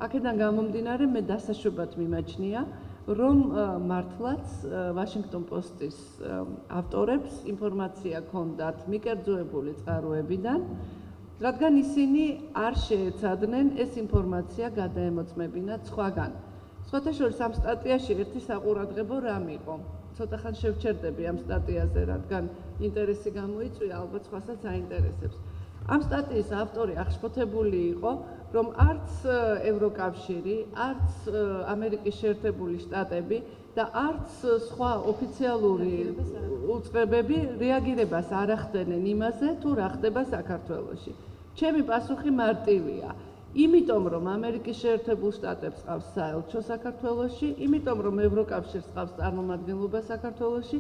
აქედან გამომდინარე, მე დასაშვებად მიმაჩნია, რომ მართლაც Washington Post-ის ავტორებს ინფორმაცია ჰქონდათ მიკერძოებული წყაროებიდან, რადგან ისინი არ შეეცადნენ ეს ინფორმაცია გადაემოწმებინათ სხვაგან. სხვათა შორის ამ სტატიაში ერთი საყურადღებო რამ იყო. ცოტა ხან შევჩერდები ამ სტატიაზე, რადგან ინტერესი გამოიწვია, ალბათ სხვასაც აინტერესებს. ამ სტატიის ავტორი აღშფოთებული იყო, რომ არც ევროკავშირი, არც ამერიკის შეერთებული შტატები და არც სხვა ოფიციალური უწყებები რეაგირებას არ ახდენენ იმაზე, თუ რა ხდება საქართველოში. ჩემი პასუხი მარტივია. იმიტომ რომ ამერიკის შეერთებულ შტატებს ყავს საელჩო საქართველოში, იმიტომ რომ ევროკავშირს ყავს წარმომადგენლობა საქართველოში,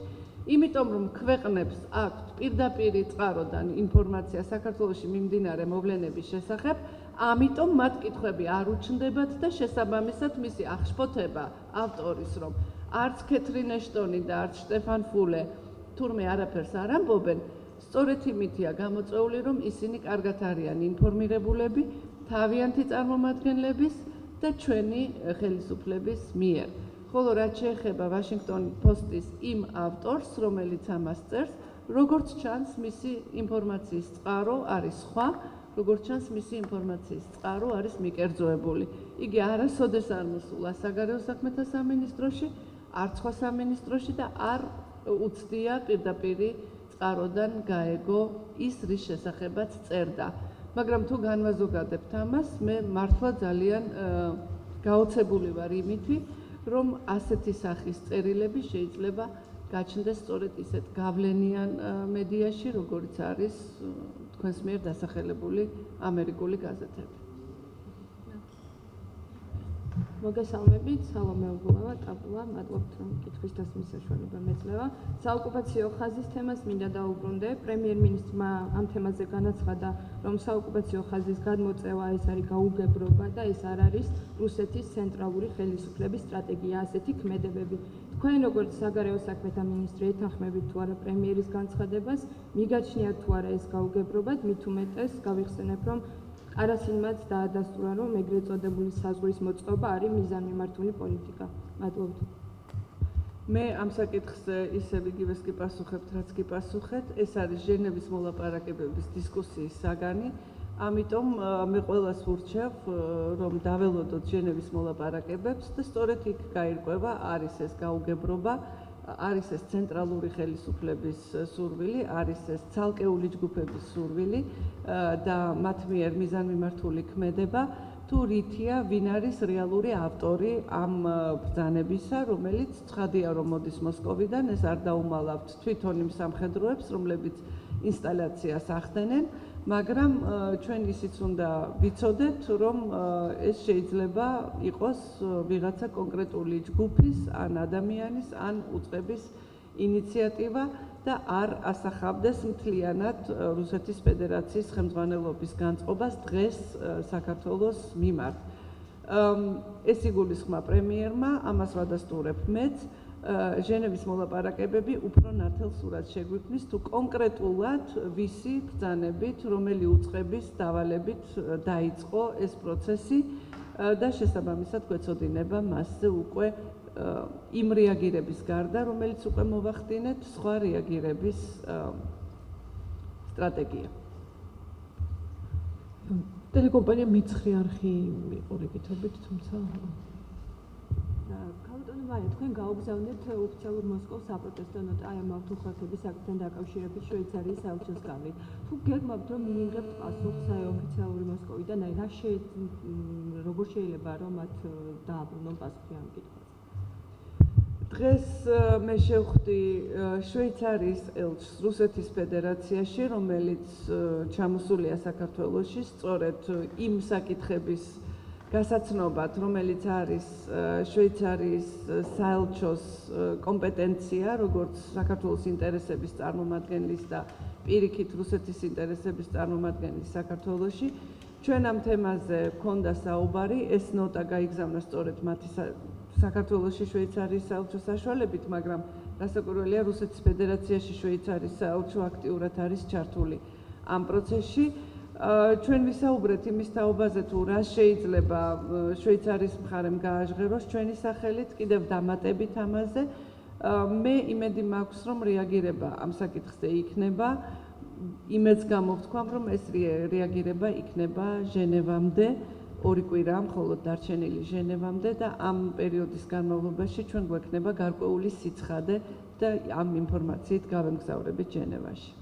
იმიტომ რომ ქვეყნებს აქვთ პირდაპირი წყაროდან ინფორმაცია საქართველოში მიმდინარე მოვლენების შესახებ, ამიტომ მათ კითხვები არ უჩნდებათ და შესაბამისად მისი აღშფოთება ავტორის რომ არც კეთრინ ეშტონი და არც შტეფან ფულე თურმე არაფერს არ ამბობენ, სწორედ იმითია გამოწვეული, რომ ისინი კარგად არიან ინფორმირებულები თავიანთი წარმომადგენლების და ჩვენი ხელისუფლების მიერ. ხოლო რაც შეეხება Washington Post-ის იმ ავტორს, რომელიც ამას წერს, როგორც ჩანს, მისი ინფორმაციის წყარო არის სხვა, როგორც ჩანს, მისი ინფორმაციის წყარო არის მიკერძოებული. იგი არასოდეს არ მოსულა საგარეო საქმეთა სამინისტროში, არც სხვა სამინისტროში და არ უცდია პირდაპირი წყაროდან გაეგო ის, რის შესახებაც წერდა. მაგრამ თუ განვაზოგადებთ ამას, მე მართლა ძალიან გაოცებული ვარ იმითი, რომ ასეთი სახის წერილები შეიძლება გაჩნდეს სწორედ ისეთ გავლენიან მედიაში, როგორიც არის თქვენს მიერ დასახელებული ამერიკული გაზეთები. მოგესალმებით, სალომე უგულავა, ტაბულა, მადლობთ რომ კითხვის დასმის საშუალება მეძლევა. საოკუპაციო ხაზის თემას მინდა დაუბრუნდე. პრემიერ-მინისტრმა ამ თემაზე განაცხადა, რომ საოკუპაციო ხაზის გადმოწევა ეს არის გაუგებრობა და ეს არ არის რუსეთის ცენტრალური ხელისუფლების სტრატეგია, ასეთი ქმედებები. თქვენ როგორც საგარეო საქმეთა მინისტრი ეთანხმებით თუ არა პრემიერის განცხადებას, მიგაჩნიათ თუ არა ეს გაუგებრობა, მით უმეტეს გავიხსენებ, რომ არასინმაც დაადასტურა, რომ ეგრეთ წოდებული საზღვრის მოწყობა არის მიზანმიმართული პოლიტიკა. მადლობთ. მე ამ საკითხზე ისევ იგივეს კი პასუხებთ, რაც კი პასუხეთ. ეს არის ჟენევის მოლაპარაკებების დისკუსიის საგანი. ამიტომ მე ყველას ვურჩევ, რომ დაველოდოთ ჟენევის მოლაპარაკებებს და სწორედ იქ გაირკვევა, არის ეს გაუგებრობა, არის ეს ცენტრალური ხელისუფლების სურვილი, არის ეს ცალკეული ჯგუფების სურვილი და მათ მიერ მიზანმიმართული ქმედება, თუ რითია, ვინ არის რეალური ავტორი ამ ბრძანებისა, რომელიც ცხადია, რომ მოდის მოსკოვიდან, ეს არ დაუმალავთ თვითონ იმ სამხედროებს, რომლებიც ინსტალაციას ახდენენ, მაგრამ ჩვენ ისიც უნდა ვიცოდეთ, რომ ეს შეიძლება იყოს ვიღაცა კონკრეტული ჯგუფის, ან ადამიანის, ან უწყების ინიციატივა და არ ასახავდეს მთლიანად რუსეთის ფედერაციის ხელმძღვანელობის განწყობას დღეს საქართველოს მიმართ. ეს იგულისხმა პრემიერმა, ამას ვადასტურებ მეც, ჟენევის მოლაპარაკებები უფრო ნათელ სურათს შეგვიქმნის, თუ კონკრეტულად ვისი ბრძანებით, რომელი უწყების დავალებით დაიწყო ეს პროცესი და შესაბამისად გვეცოდინება მასზე უკვე იმ რეაგირების გარდა, რომელიც უკვე მოვახდინეთ, სხვა რეაგირების სტრატეგია. ტელეკომპანია მეცხრე არხი იყო რეგითობით, თუმცა ქალბატონო მაია, თქვენ გაუგზავნეთ ოფიციალურ მოსკოვს საპროტესტო ნოტა აი ამ ავტოხარხების საკითხთან დაკავშირებით შვეიცარიის საელჩოს გავლით. თუ გეგმავთ, რომ მიიღებთ პასუხს აი ოფიციალური მოსკოვიდან, აი როგორ შეიძლება რომ მათ დააბრუნონ პასუხი ამ კითხვაზე? დღეს მე შევხვდი შვეიცარიის ელჩს რუსეთის ფედერაციაში, რომელიც ჩამოსულია საქართველოში, სწორედ იმ საკითხების გასაცნობად, რომელიც არის შვეიცარიის საელჩოს კომპეტენცია, როგორც საქართველოს ინტერესების წარმომადგენლის და პირიქით რუსეთის ინტერესების წარმომადგენლის საქართველოში. ჩვენ ამ თემაზე გვქონდა საუბარი, ეს ნოტა გაიგზავნა სწორედ მათი საქართველოში შვეიცარიის საელჩოს საშუალებით, მაგრამ გასაკვირველია, რუსეთის ფედერაციაში შვეიცარიის საელჩო აქტიურად არის ჩართული ამ პროცესში. ჩვენ ვისაუბრეთ იმის თაობაზე, თუ რა შეიძლება შვეიცარიის მხარემ გააჟღეროს ჩვენი სახელით, კიდევ დამატებით ამაზე. მე იმედი მაქვს, რომ რეაგირება ამ საკითხზე იქნება. იმედს გამოვთქვამ, რომ ეს რეაგირება იქნება ჟენევამდე 2 კვირა მხოლოდ დარჩენილი ჟენევამდე და ამ პერიოდის განმავლობაში ჩვენ გვექნება გარკვეული სიცხადე და ამ ინფორმაციით გავემგზავრებით ჟენევაში.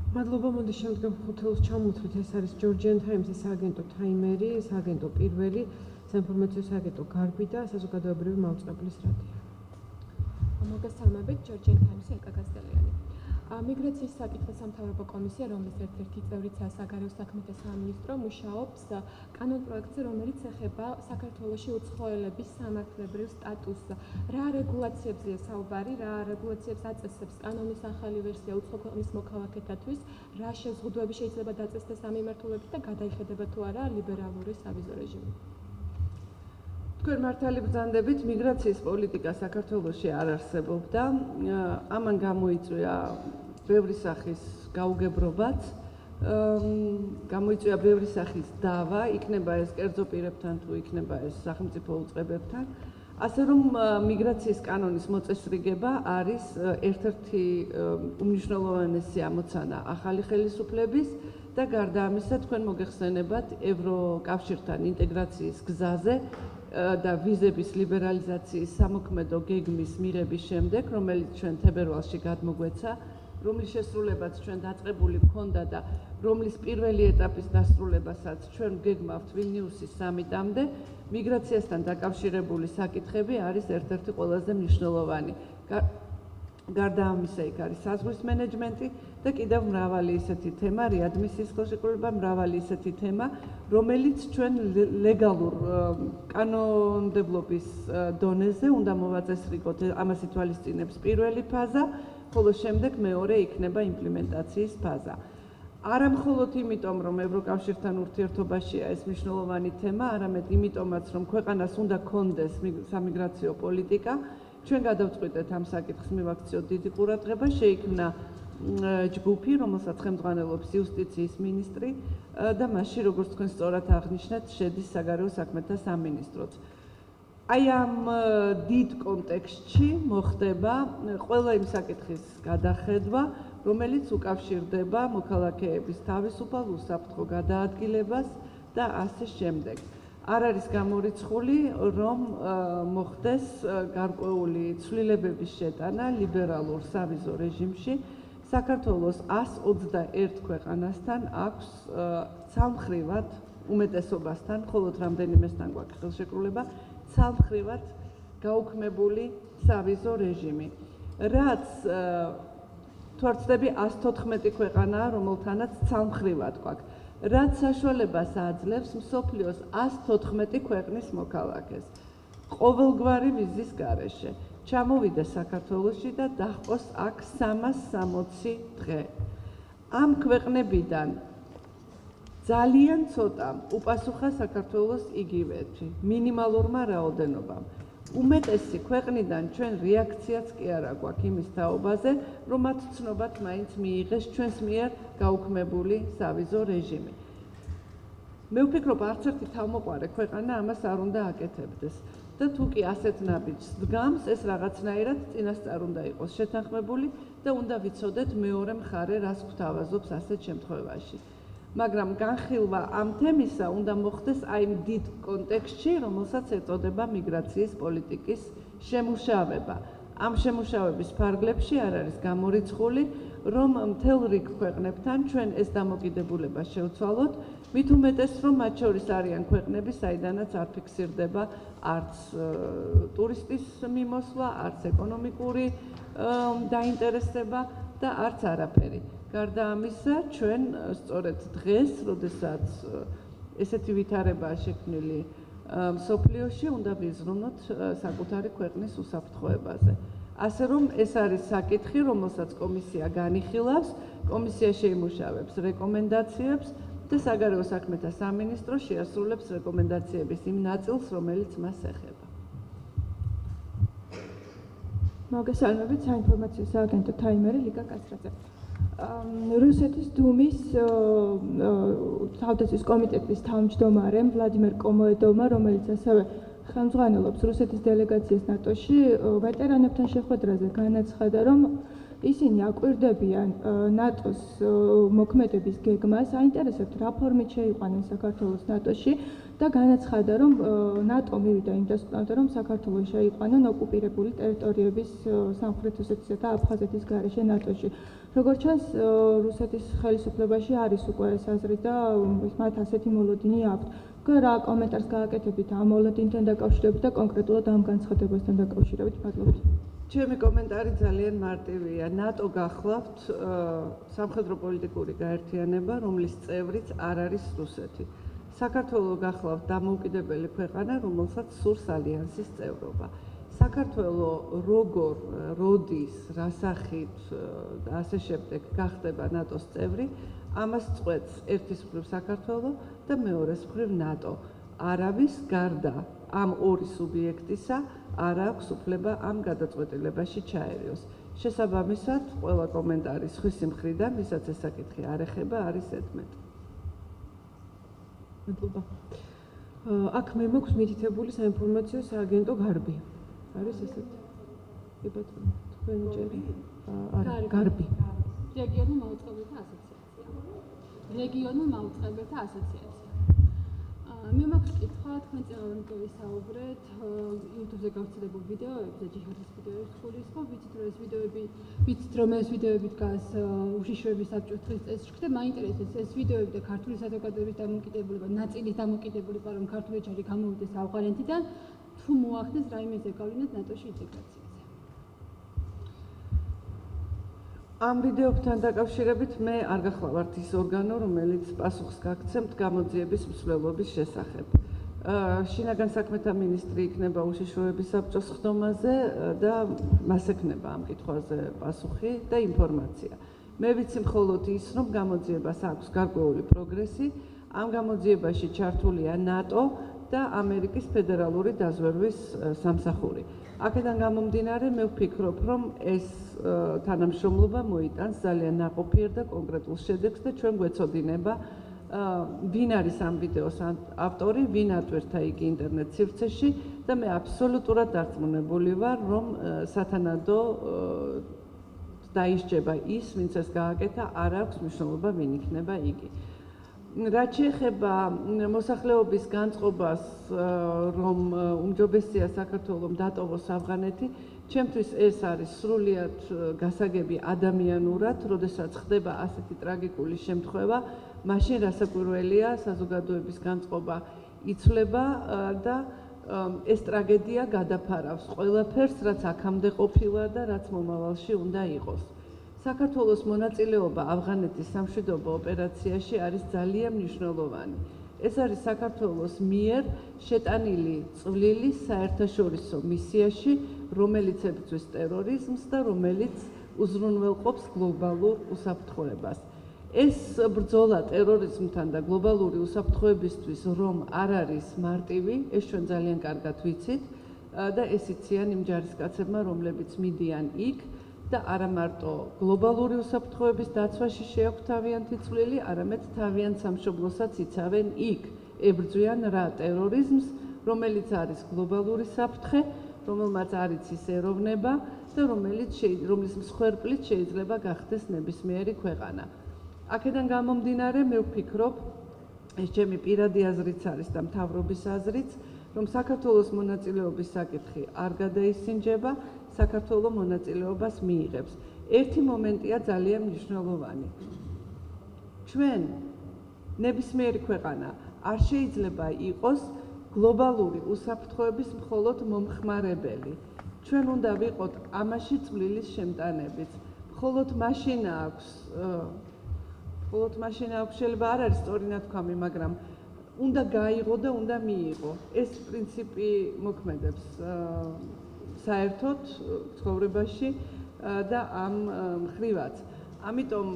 მადლობა, მოდი შემდგომ ხუთეულს ჩამოვთვლით. ეს არის Georgian Times-ის სააგენტო თაიმერი, სააგენტო პირველი, საინფორმაციო სააგენტო გარბი და საზოგადოებრივი მაუწყებლის რადიო. მოგესალმებით, Georgian Times-ი ეკა გასტელიანი. მიგრაციის საკითხის სამთავრობო კომისია, რომლის ერთ-ერთი წევრიცაა საგარეო საქმეთა სამინისტრო, მუშაობს კანონპროექტზე, რომელიც ეხება საქართველოში უცხოელების სამართლებრივ სტატუსს. რა რეგულაციებზეა საუბარი, რა რეგულაციებს აწესებს კანონის ახალი ვერსია უცხო ქვეყნის მოქალაქეთათვის, რა შეზღუდვები შეიძლება დაწესდეს ამ მიმართულებით და გადაიხედება თუ არა ლიბერალური სავიზო რეჟიმი. თქვენ მართალი ბრძანდებით, მიგრაციის პოლიტიკა საქართველოში არ არსებობდა. ამან გამოიწვია ბევრი სახის გაუგებრობაც, გამოიწვია ბევრი სახის დავა, იქნება ეს კერძო პირებთან თუ იქნება ეს სახელმწიფო უწყებებთან. ასე რომ მიგრაციის კანონის მოწესრიგება არის ერთ-ერთი უმნიშვნელოვანესი ამოცანა ახალი ხელისუფლების და გარდა ამისა თქვენ მოგეხსენებათ ევროკავშირთან ინტეგრაციის გზაზე და ვიზების ლიბერალიზაციის სამოქმედო გეგმის მიღების შემდეგ, რომელიც ჩვენ თებერვალში გადმოგვეცა, რომლის შესრულებაც ჩვენ დაწყებული გქონდა და რომლის პირველი ეტაპის დასრულებასაც ჩვენ გეგმავთ ვილნიუსის სამიტამდე, მიგრაციასთან დაკავშირებული საკითხები არის ერთ-ერთი ყველაზე მნიშვნელოვანი. გარდა ამისა, იქ არის საზღვრის მენეჯმენტი და კიდევ მრავალი ისეთი თემა, რეადმისიის ხელშეკრულება, მრავალი ისეთი თემა, რომელიც ჩვენ ლეგალურ კანონმდებლობის დონეზე უნდა მოვაწესრიგოთ. ამას ითვალისწინებს პირველი ფაზა, ხოლო შემდეგ მეორე იქნება იმპლემენტაციის ფაზა. არა მხოლოდ იმიტომ, რომ ევროკავშირთან ურთიერთობაშია ეს მნიშვნელოვანი თემა, არამედ იმიტომაც, რომ ქვეყანას უნდა გქონდეს სამიგრაციო პოლიტიკა. ჩვენ გადავწყვიტეთ ამ საკითხს მივაქციოთ დიდი ყურადღება, შეიქმნა ჯგუფი, რომელსაც ხელმძღვანელობს იუსტიციის მინისტრი და მასში, როგორც თქვენ სწორად აღნიშნეთ, შედის საგარეო საქმეთა სამინისტროც. აი ამ დიდ კონტექსტში მოხდება ყველა იმ საკითხის გადახედვა, რომელიც უკავშირდება მოქალაქეების თავისუფალ უსაფრთხო გადაადგილებას და ასე შემდეგ. არ არის გამორიცხული, რომ მოხდეს გარკვეული ცვლილებების შეტანა ლიბერალურ სავიზო რეჟიმში. საქართველოს 121 ქვეყანასთან აქვს ცალმხრივად უმეტესობასთან, მხოლოდ რამდენიმესთან გვაქვს ხელშეკრულება, ცალმხრივად გაუქმებული სავიზო რეჟიმი. რაც თორცდები 114 ქვეყანაა, რომელთანაც ცალმხრივად გვაქვს. რაც საშუალებას აძლევს მსოფლიოს 114 ქვეყნის მოქალაქეს ყოველგვარი ვიზის გარეშე ჩამოვიდეს საქართველოში და დაჰყოს აქ 360 დღე. ამ ქვეყნებიდან ძალიან ცოტამ უპასუხა საქართველოს იგივეთი მინიმალურმა რაოდენობამ. უმეტესი ქვეყნიდან ჩვენ რეაქციაც კი არ აქვს იმის თაობაზე, რომ მათ ცნობათ მაინც მიიღეს ჩვენს მიერ გაუქმებული სავიზო რეჟიმი. მე ვფიქრობ, არც ერთი თავმოყარე ქვეყანა ამას არ უნდა აკეთებდეს და თუ კი ასეთ ნაბიჯს დგამს, ეს რაღაცნაირად წინასწარ უნდა იყოს შეთანხმებული და უნდა ვიცოდეთ მეორე მხარე რას გვთავაზობს ასეთ შემთხვევაში. მაგრამ განხილვა ამ თემისა უნდა მოხდეს აი იმ დიდ კონტექსტში, რომელსაც ეწოდება მიგრაციის პოლიტიკის შემუშავება. ამ შემუშავების ფარგლებში არ არის გამორიცხული, რომ მთელ რიგ ქვეყნებთან ჩვენ ეს დამოკიდებულება შევცვალოთ, მით უმეტეს, რომ მათ შორის არიან ქვეყნები, საიდანაც არ ფიქსირდება არც ტურისტის მიმოსვლა, არც ეკონომიკური დაინტერესება და არც არაფერი. გარდა ამისა, ჩვენ სწორედ დღეს, როდესაც ესეთი ვითარებაა შექმნილი მსოფლიოში, უნდა ვიზრუნოთ საკუთარი ქვეყნის უსაფრთხოებაზე. ასე რომ ეს არის საკითხი, რომელსაც კომისია განიხილავს, კომისია შეიმუშავებს რეკომენდაციებს და საგარეო საქმეთა სამინისტრო შეასრულებს რეკომენდაციების იმ ნაწილს, რომელიც მას ეხება. მოგესალმებით, საინფორმაციო სააგენტო თაიმერი ლიკა კასრაძე. რუსეთის დუმის თავდაცვის კომიტეტის თავმჯდომარემ ვლადიმერ კომოედოვმა, რომელიც ასევე ხელმძღვანელობს რუსეთის დელეგაციას ნატოში, ვეტერანებთან შეხვედრაზე განაცხადა, რომ ისინი აკვირდებიან ნატოს მოქმედების გეგმას, აინტერესებთ რა ფორმით შეიყვანენ საქართველოს ნატოში და განაცხადა, რომ ნატო მივიდა იმ დასკვნამდე, რომ საქართველოს შეიყვანონ ოკუპირებული ტერიტორიების სამხრეთ ოსეთისა და აფხაზეთის გარეშე ნატოში. როგორც ჩანს, რუსეთის ხელისუფლებაში არის უკვე ეს აზრი და მათ ასეთი მოლოდინი აქვთ. რა კომენტარს გააკეთებით ამ მოლოდინთან დაკავშირებით და კონკრეტულად ამ განცხადებასთან დაკავშირებით? მადლობთ. ჩემი კომენტარი ძალიან მარტივია. ნატო გახლავთ სამხედრო პოლიტიკური გაერთიანება, რომლის წევრიც არ არის რუსეთი. საქართველო გახლავთ დამოუკიდებელი ქვეყანა, რომელსაც სურს ალიანსის წევრობა. საქართველო როგორ, როდის, რა სახით და ასე შემდეგ გახდება ნატოს წევრი, ამას წყვეტს ერთის მხრივ საქართველო და მეორეს მხრივ ნატო. არავის გარდა ამ ორი სუბიექტისა არ აქვს უფლება ამ გადაწყვეტილებაში ჩაერიოს. შესაბამისად, ყველა კომენტარი სხვისი მხრიდან, ვისაც ეს საკითხი არ ეხება, არის ზედმეტ. მადლობა. აქ მე მაქვს მითითებული საინფორმაციო სააგენტო გარბი. არის ესეთი? კი ბატონო, თქვენ ჯერი? გარბი. რეგიონულ მაუწყებელთა ასოციაცია. რეგიონულ მაუწყებელთა ასოციაცია. მე მაქვს კითხვა, თქვენ წელიწადში ვისაუბრეთ YouTube-ზე გავრცელებულ ვიდეოებზე, ჯიჰადის ვიდეოებს გულისხმობ, ვიცით რომ ეს ვიდეოები დგას უშიშროების საბჭოს დღის წესრიგში და მაინტერესებს ეს ვიდეოები და ქართული საზოგადოების დამოუკიდებლობა, ნაწილის დამოუკიდებლობა, რომ ქართული ჯარი გამოვიდეს ავღანეთიდან, თუ მოახდენს რაიმე ზეგავლენად ნატოში ინტეგრაციაზე. ამ ვიდეოებთან დაკავშირებით მე არ გახლავართ ის ორგანო, რომელიც პასუხს გაგცემთ გამოძიების მსვლელობის შესახებ. შინაგან საქმეთა მინისტრი იქნება უშიშროების საბჭოს ხდომაზე და მას ექნება ამ კითხვაზე პასუხი და ინფორმაცია. მე ვიცი მხოლოდ ის, რომ გამოძიებას აქვს გარკვეული პროგრესი, ამ გამოძიებაში ჩართულია ნატო და ამერიკის ფედერალური დაზვერვის სამსახური. აქედან გამომდინარე, მე ვფიქრობ, რომ ეს თანამშრომლობა მოიტანს ძალიან ნაყოფიერ და კონკრეტულ შედეგს და ჩვენ გვეცოდინება, ვინ არის ამ ვიდეოს ავტორი, ვინ ატვირთა იგი ინტერნეტ სივრცეში და მე აბსოლუტურად დარწმუნებული ვარ, რომ სათანადო დაისჯება ის, ვინც ეს გააკეთა, არ აქვს მნიშვნელობა, ვინ იქნება იგი. რაც შეეხება მოსახლეობის განწყობას, რომ უმჯობესია საქართველომ დატოვოს ავღანეთი, ჩემთვის ეს არის სრულიად გასაგები ადამიანურად, როდესაც ხდება ასეთი ტრაგიკული შემთხვევა, მაშინ რასაკვირველია საზოგადოების განწყობა იცვლება და ეს ტრაგედია გადაფარავს ყველაფერს, რაც აქამდე ყოფილა და რაც მომავალში უნდა იყოს. საქართველოს მონაწილეობა ავღანეთის სამშვიდობო ოპერაციაში არის ძალიან მნიშვნელოვანი. ეს არის საქართველოს მიერ შეტანილი წვლილი საერთაშორისო მისიაში, რომელიც ებრძვის ტერორიზმს და რომელიც უზრუნველყოფს გლობალურ უსაფრთხოებას. ეს ბრძოლა ტერორიზმთან და გლობალური უსაფრთხოებისთვის რომ არ არის მარტივი, ეს ჩვენ ძალიან კარგად ვიცით და ეს იციან იმ ჯარისკაცებმა, რომლებიც მიდიან იქ და არა მარტო გლობალური უსაფრთხოების დაცვაში შეაქვთ თავიანთი წვლილი, არამედ თავიანთ სამშობლოსაც იცავენ იქ, ებრძვიან რა ტერორიზმს, რომელიც არის გლობალური საფრთხე, რომელმაც არ იცის ეროვნება და რომლის მსხვერპლით შეიძლება გახდეს ნებისმიერი ქვეყანა. აქედან გამომდინარე, მე ვფიქრობ, ეს ჩემი პირადი აზრიც არის და მთავრობის აზრიც, რომ საქართველოს მონაწილეობის საკითხი არ გადაისინჯება, საქართველოს მონაწილეობას მიიღებს. ერთი მომენტია ძალიან მნიშვნელოვანი. ჩვენ ნებისმიერი ქვეყანა არ შეიძლება იყოს გლობალური უსაფრთხოების მხოლოდ მომხმარებელი. ჩვენ უნდა ვიყოთ ამაში წვლილის შემტანებიც. მხოლოდ მაშინ აქვს შეიძლება არ არის სწორი ნათქვამი, მაგრამ უნდა გაიღო და უნდა მიიღო. ეს პრინციპი მოქმედებს საერთოდ ცხოვრებაში და ამ მხრივაც. ამიტომ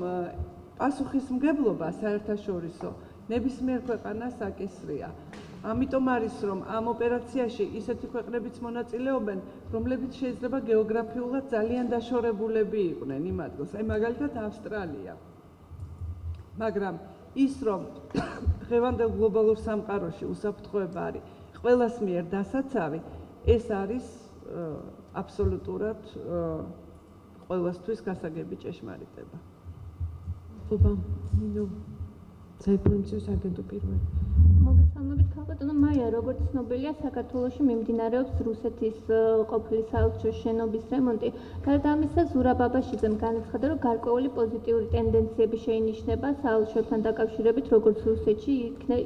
პასუხისმგებლობა საერთაშორისო ნებისმიერ ქვეყანას აკისრია. ამიტომ არის რომ ამ ოპერაციაში ისეთი ქვეყნებიც მონაწილეობენ, რომლებიც შეიძლება გეოგრაფიულად ძალიან დაშორებულები იყვნენ იმ ადგილს, აი მაგალითად ავსტრალია. მაგრამ ის რომ დღევანდელ გლობალურ სამყაროში უსაფრთხოება არის ყველას მიერ დასაცავი, ეს არის აბსოლუტურად ყველასთვის გასაგები ჭეშმარიტება. საინფორმაციო სააგენტო პირველი. მოგესალმებით, ქალბატონო მაია, როგორც ცნობილია, საქართველოში მიმდინარეობს რუსეთის ყოფილი საელჩოს შენობის რემონტი. გარდა ამისა, ზურაბ აბაშიძემ განაცხადა, რომ გარკვეული პოზიტიური ტენდენციები შეინიშნება საელჩოსთან დაკავშირებით, როგორც რუსეთში,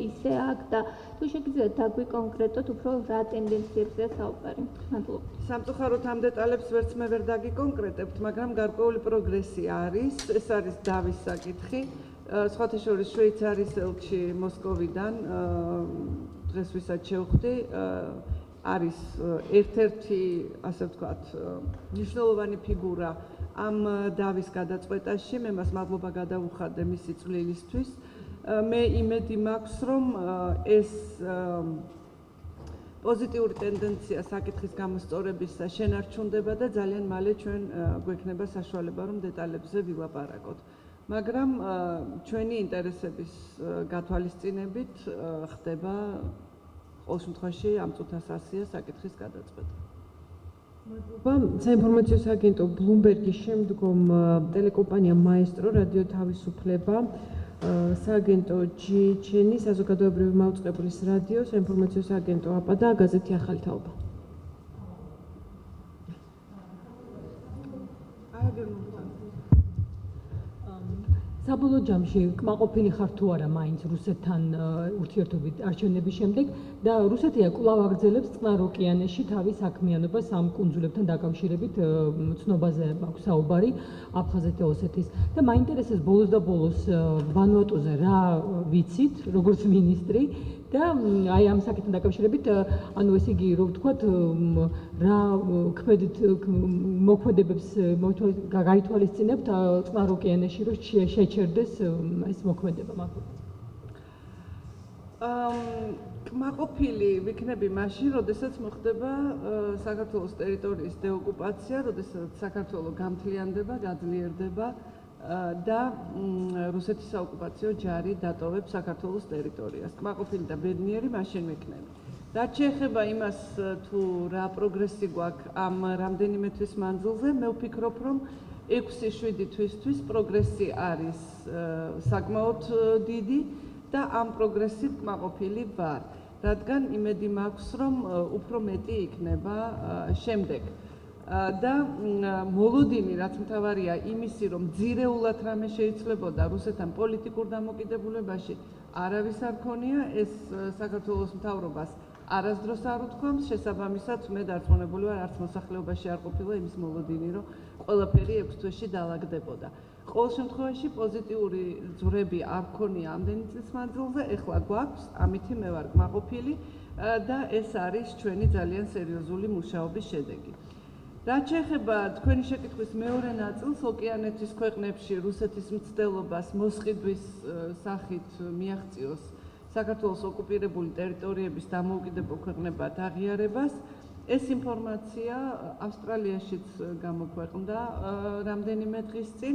ისე აქ და თუ შეგიძლიათ დაგვიკონკრეტოთ უფრო რა ტენდენციებზეა საუბარი. მადლობა. სამწუხაროდ ამ დეტალებს ვერც მე ვერ დაგიკონკრეტებთ, მაგრამ გარკვეული პროგრესი არის, ეს არის დავის საკითხი. სხვათა შორის შვეიცარიის ელჩი მოსკოვიდან დღეს ვისაც შევხვდი არის ერთ-ერთი ასე ვთქვათ მნიშვნელოვანი ფიგურა ამ დავის გადაწყვეტაში. მე მას მადლობა გადავუხადე მისი წვლილისთვის. მე იმედი მაქვს, რომ ეს პოზიტიური ტენდენცია საკითხის გამოსწორებისა შენარჩუნდება და ძალიან მალე ჩვენ გვექნება საშუალება, რომ დეტალებზე ვილაპარაკოთ. მაგრამ ჩვენი ინტერესების გათვალისწინებით ხდება ყოველ შემთხვევაში ამ წუთას ასია საკითხის გადაწყვეტა. მადლობა. საინფორმაციო სააგენტო ბლუმბერგის შემდგომ ტელეკომპანია მაესტრო, რადიო თავისუფლება, სააგენტო GCN, საზოგადოებრივი მაუწყებლის რადიო, საინფორმაციო სააგენტო აპა და გაზეთი ახალი თაობა. საბოლოო ჯამში კმაყოფილი ხარ თუ არა მაინც რუსეთთან ურთიერთობით არჩევნების შემდეგ და რუსეთია კვლავ აგრძელებს წყნარ ოკეანეში თავის საქმიანობას ამ კუნძულებთან დაკავშირებით ცნობაზე აქვს საუბარი აფხაზეთ და ოსეთის და მაინტერესებს ბოლოს და ბოლოს ვანუატუზე რა ვიცით როგორც მინისტრი და აი ამ საკითხთან დაკავშირებით ანუ ესე იგი რომ ვთქვათ რა მოქმედებებს გაითვალისწინებთ წყნარ ოკეანეში რომ შეჩერდეს ეს მოქმედება მართლა კმაყოფილი ვიქნები მაშინ, როდესაც მოხდება საქართველოს ტერიტორიის დეოკუპაცია, როდესაც საქართველო გამთლიანდება, გაძლიერდება და რუსეთის საოკუპაციო ჯარი დატოვებს საქართველოს ტერიტორიას. კმაყოფილი და ბედნიერი მაშინ ვიქნები. რაც შეეხება იმას, თუ რა პროგრესი გვაქვს ამ რამდენიმე თვის მანძილზე, მე ვფიქრობ, რომ 6-7 თვისთვის პროგრესი არის საკმაოდ დიდი და ამ პროგრესით კმაყოფილი ვარ, რადგან იმედი მაქვს, რომ უფრო მეტი იქნება შემდეგ. და მოლოდინი, რაც მთავარია იმისი, რომ ძირეულად რამე შეიცვლებოდა რუსეთთან პოლიტიკურ დამოკიდებულებაში, არავის არ ქონია, ეს საქართველოს მთავრობას არასდროს არ უთქვამს, შესაბამისად მე დარწმუნებული ვარ, არც მოსახლეობაში არ ყოფილა იმის მოლოდინი, რომ ყველაფერი 6 თვეში დაალაგდებოდა. ყოველ შემთხვევაში პოზიტიური ძვრები არ ქონია ამდენი წლის მანძილზე, ეხლა გვაქვს, ამითი მე ვარ კმაყოფილი და ეს არის ჩვენი ძალიან სერიოზული მუშაობის შედეგი. რაც შეეხება თქვენი შეკითხვის მეორე ნაწილს, ოკეანეთის ქვეყნებში რუსეთის მცდელობას მოსყიდვის სახით მიაღწიოს საქართველოს ოკუპირებული ტერიტორიების დამოუკიდებელ ქვეყნებად აღიარებას, ეს ინფორმაცია ავსტრალიაშიც გამოქვეყნდა რამდენიმე დღის წინ,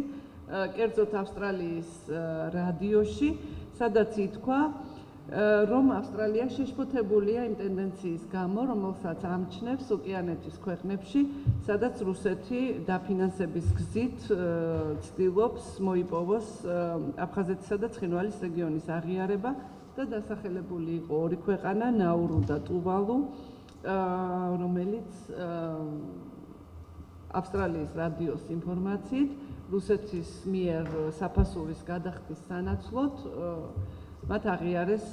კერძოდ ავსტრალიის რადიოში, სადაც ითქვა, რომ ავსტრალია შეშფოთებულია იმ ტენდენციის გამო, რომელსაც ამჩნევს ოკეანეთის ქვეყნებში, სადაც რუსეთი დაფინანსების გზით ცდილობს მოიპოვოს აფხაზეთისა და ცხინვალის რეგიონის აღიარება და დასახელებული იყო ორი ქვეყანა, ნაურუ და ტუვალუ, რომელიც ავსტრალიის რადიოს ინფორმაციით რუსეთის მიერ საფასურის გადახდის სანაცვლოდ მათ აღიარეს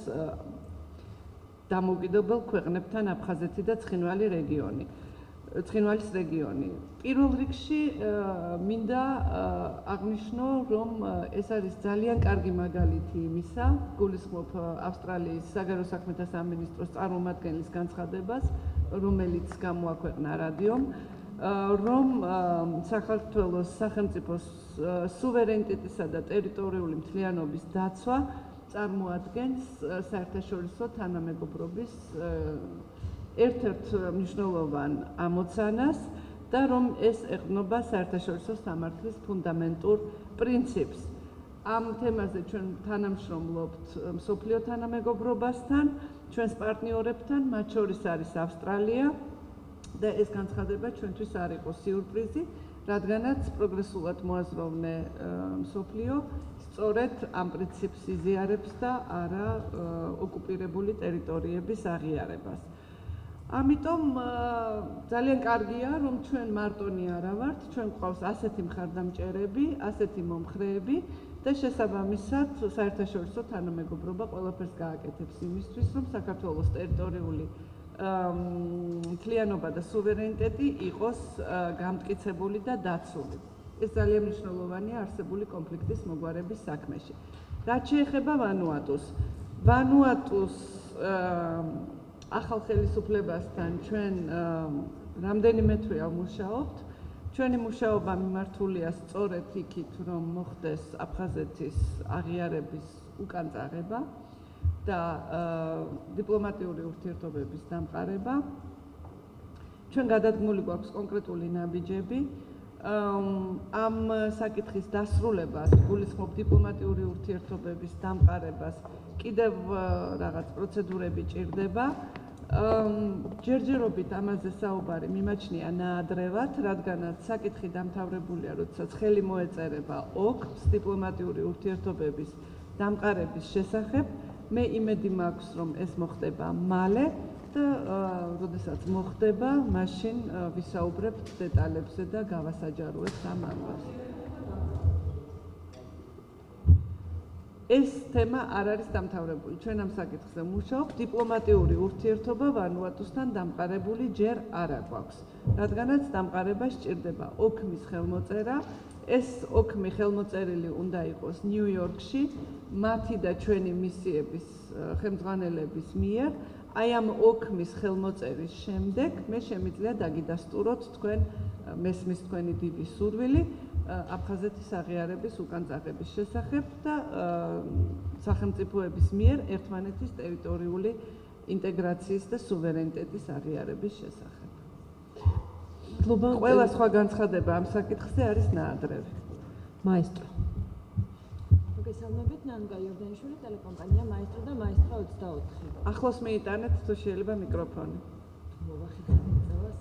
დამოუკიდებელ ქვეყნებთან აფხაზეთი და ცხინვალის რეგიონი. პირველ რიგში მინდა აღნიშნო, რომ ეს არის ძალიან კარგი მაგალითი იმისა, გულისხმობ ავსტრალიის საგარეო საქმეთა სამინისტროს წარმომადგენლის განცხადებას, რომელიც გამოაქვეყნა რადიომ, რომ საქართველოს სახელმწიფოს სუვერენიტეტისა და ტერიტორიული მთლიანობის დაცვა წარმოადგენს საერთაშორისო თანამეგობრობის ერთ-ერთ მნიშვნელოვან ამოცანას და რომ ეს ეყრდნობა საერთაშორისო სამართლის ფუნდამენტურ პრინციპს. ამ თემაზე ჩვენ თანამშრომლობთ მსოფლიო თანამეგობრობასთან, ჩვენს პარტნიორებთან, მათ შორის არის ავსტრალია და ეს განცხადება ჩვენთვის არ იყო სიურპრიზი, რადგანაც პროგრესულად მოაზროვნე მსოფლიო სწორედ ამ პრინციპს იზიარებს და არა ოკუპირებული ტერიტორიების აღიარებას. ამიტომ ძალიან კარგია, რომ ჩვენ მარტონი არა ვართ, ჩვენ გვყავს ასეთი მხარდამჭერები, ასეთი მომხრეები და შესაბამისად საერთაშორისო თანამეგობრობა ყველაფერს გააკეთებს იმისთვის, რომ საქართველოს ტერიტორიული მთლიანობა და სუვერენიტეტი იყოს გამტკიცებული და დაცული. ეს ძალიან მნიშვნელოვანია არსებული კონფლიქტის მოგვარების საქმეში. რაც შეეხება ვანუატუს, ვანუატუს ახალ ხელისუფლებასთან ჩვენ რამდენიმე თვეა ვმუშაობთ. ჩვენი მუშაობა მიმართულია სწორედ იქით, რომ მოხდეს აფხაზეთის აღიარების უკან წაღება და დიპლომატიური ურთიერთობების დამყარება. ჩვენ გადადგმული გვაქვს კონკრეტული ნაბიჯები. ამ საკითხის დასრულებას გულისხმობ დიპლომატიური ურთიერთობების დამყარებას კიდევ რაღაც პროცედურები ჭირდება. ჯერჯერობით ამაზე საუბარი მიმაჩნია ნაადრევად, რადგანაც საკითხი დამთავრებულია, როდესაც ხელი მოეწერება ΟΚ-ს დიპლომატიური ურთიერთობების დამყარების შესახებ. მე იმედი მაქვს, რომ ეს მოხდება მალე და როდესაც მოხდება, მაშინ ვისაუბრებთ დეტალებზე და გავასაჯაროებთ ამ ამბავს. ეს თემა არ არის დამთავრებული. ჩვენ ამ საკითხზე ვმუშაობთ. დიპლომატიური ურთიერთობა ვანუატუსთან დამყარებული ჯერ არ აქვს, რადგანაც დამყარება სჭირდება ΟΚ-ის ხელმოწერა. ეს ΟΚ-ი ხელმოწერილი უნდა იყოს ნიუ-იორკში, მათი და ჩვენი მისიების ხელმძღვანელების მიერ. აი ამ ΟΚ-ის ხელმოწერის შემდეგ მე შემიძლია დაგიდასტუროთ თქვენ მესმის თქვენი დიდი სურვილი აფხაზეთის აღიარების უკან წაღების შესახებ და სახელმწიფოების მიერ ერთმანეთის ტერიტორიული ინტეგრაციის და სუვერენიტეტის აღიარების შესახებ. ყველა სხვა განცხადება ამ საკითხზე არის ნაადრევი. მაესტრო. მოგესალმებით, ნანუგა იორდანიშვილი, ტელეკომპანია მაესტრო და მაესტრო 24. ახლოს მეიტანეთ თუ შეიძლება მიკროფონი. მოვახერხეთ წელას.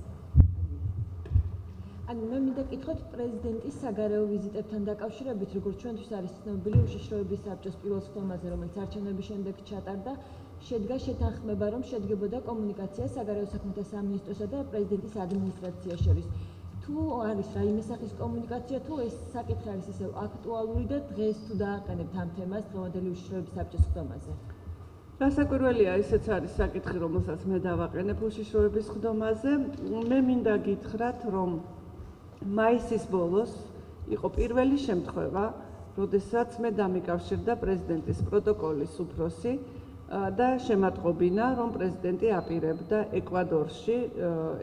მე მინდა გითხოთ პრეზიდენტის საგარეო ვიზიტებთან დაკავშირებით, როგორც ჩვენთვის არის ცნობილი, უშიშროების საბჭოს პირველ სხდომაზე, რომელიც არჩევნების შემდეგ ჩატარდა, შედგა შეთანხმება, რომ შედგებოდა კომუნიკაცია საგარეო საქმეთა სამინისტროსა და პრეზიდენტის ადმინისტრაციას შორის. თუ არის რაიმე სახის კომუნიკაცია, თუ ეს საკითხი არის ისევ აქტუალური და დღეს თუ დააყენებთ ამ თემას დღევანდელი უშიშროების საბჭოს სხდომაზე? რასაკვირველია, ესეც არის საკითხი, რომელსაც მე დავაყენებ უშიშროების სხდომაზე. მე მინდა გითხრათ, რომ მაისის ბოლოს იყო პირველი შემთხვევა, როდესაც მე დამიკავშირდა პრეზიდენტის პროტოკოლის უფროსი და შემატყობინა, რომ პრეზიდენტი აპირებდა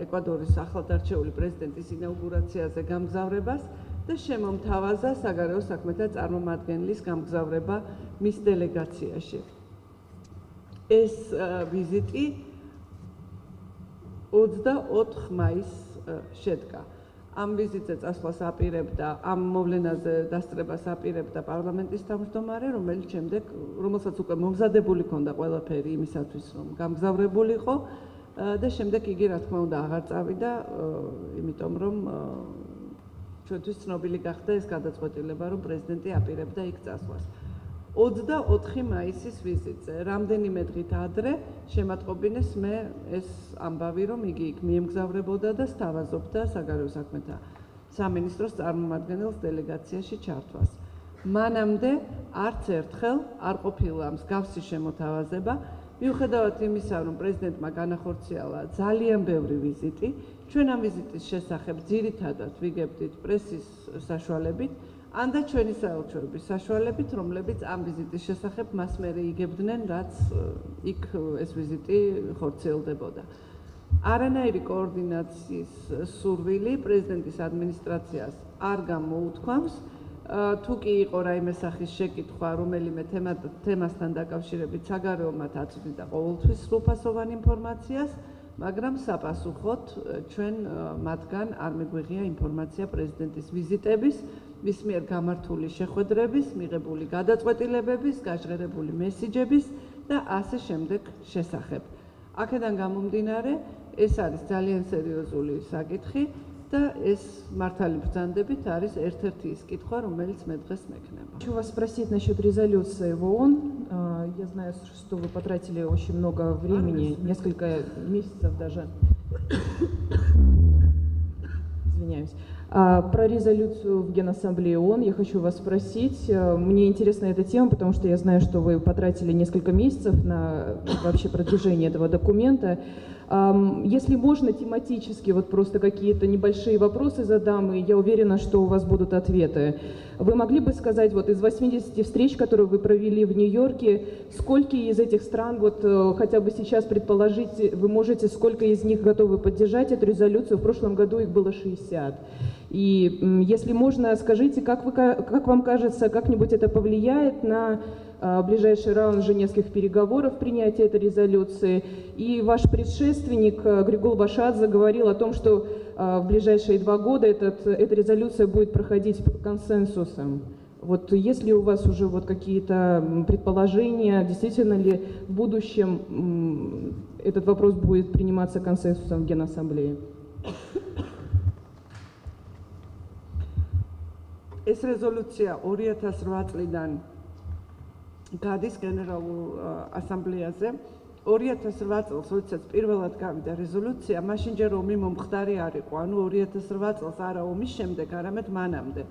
ეკვადორის ახლადარჩეული პრეზიდენტის ინაუგურაციაზე გამგზავრებას და შემომთავაზა საგარეო საქმეთა წარმომადგენლის გამგზავრება მის დელეგაციაში. ეს ვიზიტი 24 მაისს შედგა. ამ ვიზიტზე წასვლას აპირებდა, ამ მოვლენაზე დასწრებას აპირებდა პარლამენტის თავმჯდომარე, რომელსაც უკვე მომზადებული ჰქონდა ყველაფერი იმისათვის, რომ გამგზავრებულიყო და შემდეგ იგი რა თქმა უნდა აღარ წავიდა, იმიტომ რომ ჩვენთვის ცნობილი გახდა ეს გადაწყვეტილება, რომ პრეზიდენტი აპირებდა იქ წასვლას. 24 მაისის ვიზიტზე, რამდენიმე დღით ადრე შემატყობინეს მე ეს ამბავი, რომ იგი იქ მიემგზავრებოდა და სთავაზობდა საგარეო საქმეთა სამინისტროს წარმომადგენელს დელეგაციაში ჩართვას. მანამდე არც ერთხელ არ ყოფილა მსგავსი შემოთავაზება, მიუხედავად იმისა, რომ პრეზიდენტმა განახორციელა ძალიან ბევრი ვიზიტი, ჩვენ ამ ვიზიტის შესახებ ძირითადად ვიგებდით პრესის საშუალებით, ან და ჩვენი საელჩოების საშუალებით, რომლებიც ამ ვიზიტის შესახებ მას მერე იგებდნენ, რაც იქ ეს ვიზიტი ხორციელდებოდა. არანაირი კოორდინაციის სურვილი პრეზიდენტის ადმინისტრაციას არ გამოუთქვამს, თუ კი იყო რაიმე სახის შეკითხვა რომელიმე თემასთან დაკავშირებით, საგარეო მათ აწვდიდა ყოველთვის სრულფასოვან ინფორმაციას, მაგრამ საპასუხოდ ჩვენ მათგან არ მიგვიღია ინფორმაცია პრეზიდენტის ვიზიტების, მის მიერ გამართული შეხვედრების, მიღებული გადაწყვეტილებების, გაჟღერებული მესიჯების და ასე შემდეგ შესახებ. აქედან გამომდინარე, ეს არის ძალიან სერიოზული საკითხი და ეს მართალი ბრძანდებით არის ერთ-ერთი ის კითხვა, რომელიც მე დღეს მექნება. Хочу вас спросить насчет резолюции в ООН. Я знаю, что вы потратили очень много времени, несколько месяцев даже. Извиняюсь. Про резолюцию в Генассамблее ООН я хочу вас спросить. Мне интересна эта тема, потому что я знаю, что вы потратили несколько месяцев на вообще продвижение этого документа. Если можно, тематически, вот просто какие-то небольшие вопросы задам, и я уверена, что у вас будут ответы. Вы могли бы сказать, вот из 80 встреч, которые вы провели в Нью-Йорке, сколько из этих стран, вот хотя бы сейчас предположить, вы можете, сколько из них готовы поддержать эту резолюцию? В прошлом году их было 60. И если можно, скажите, как вам кажется, как-нибудь это повлияет на ближайший раунд женевских переговоров принятия этой резолюции? И ваш предшественник Григол Башадзе говорил о том, что в ближайшие 2 года эта резолюция будет проходить консенсусом. Вот есть ли у вас уже вот какие-то предположения, действительно ли в будущем этот вопрос будет приниматься консенсусом в Генассамблее? ეს რეზოლუცია 2008 წლიდან გადის გენერალურ ასამბლეაზე. 2008 წელს, როდესაც პირველად გავიდა რეზოლუცია, მაშინ ჯერ ომი მომხდარი არ იყო, ანუ 2008 წელს არა ომის შემდეგ, არამედ მანამდე.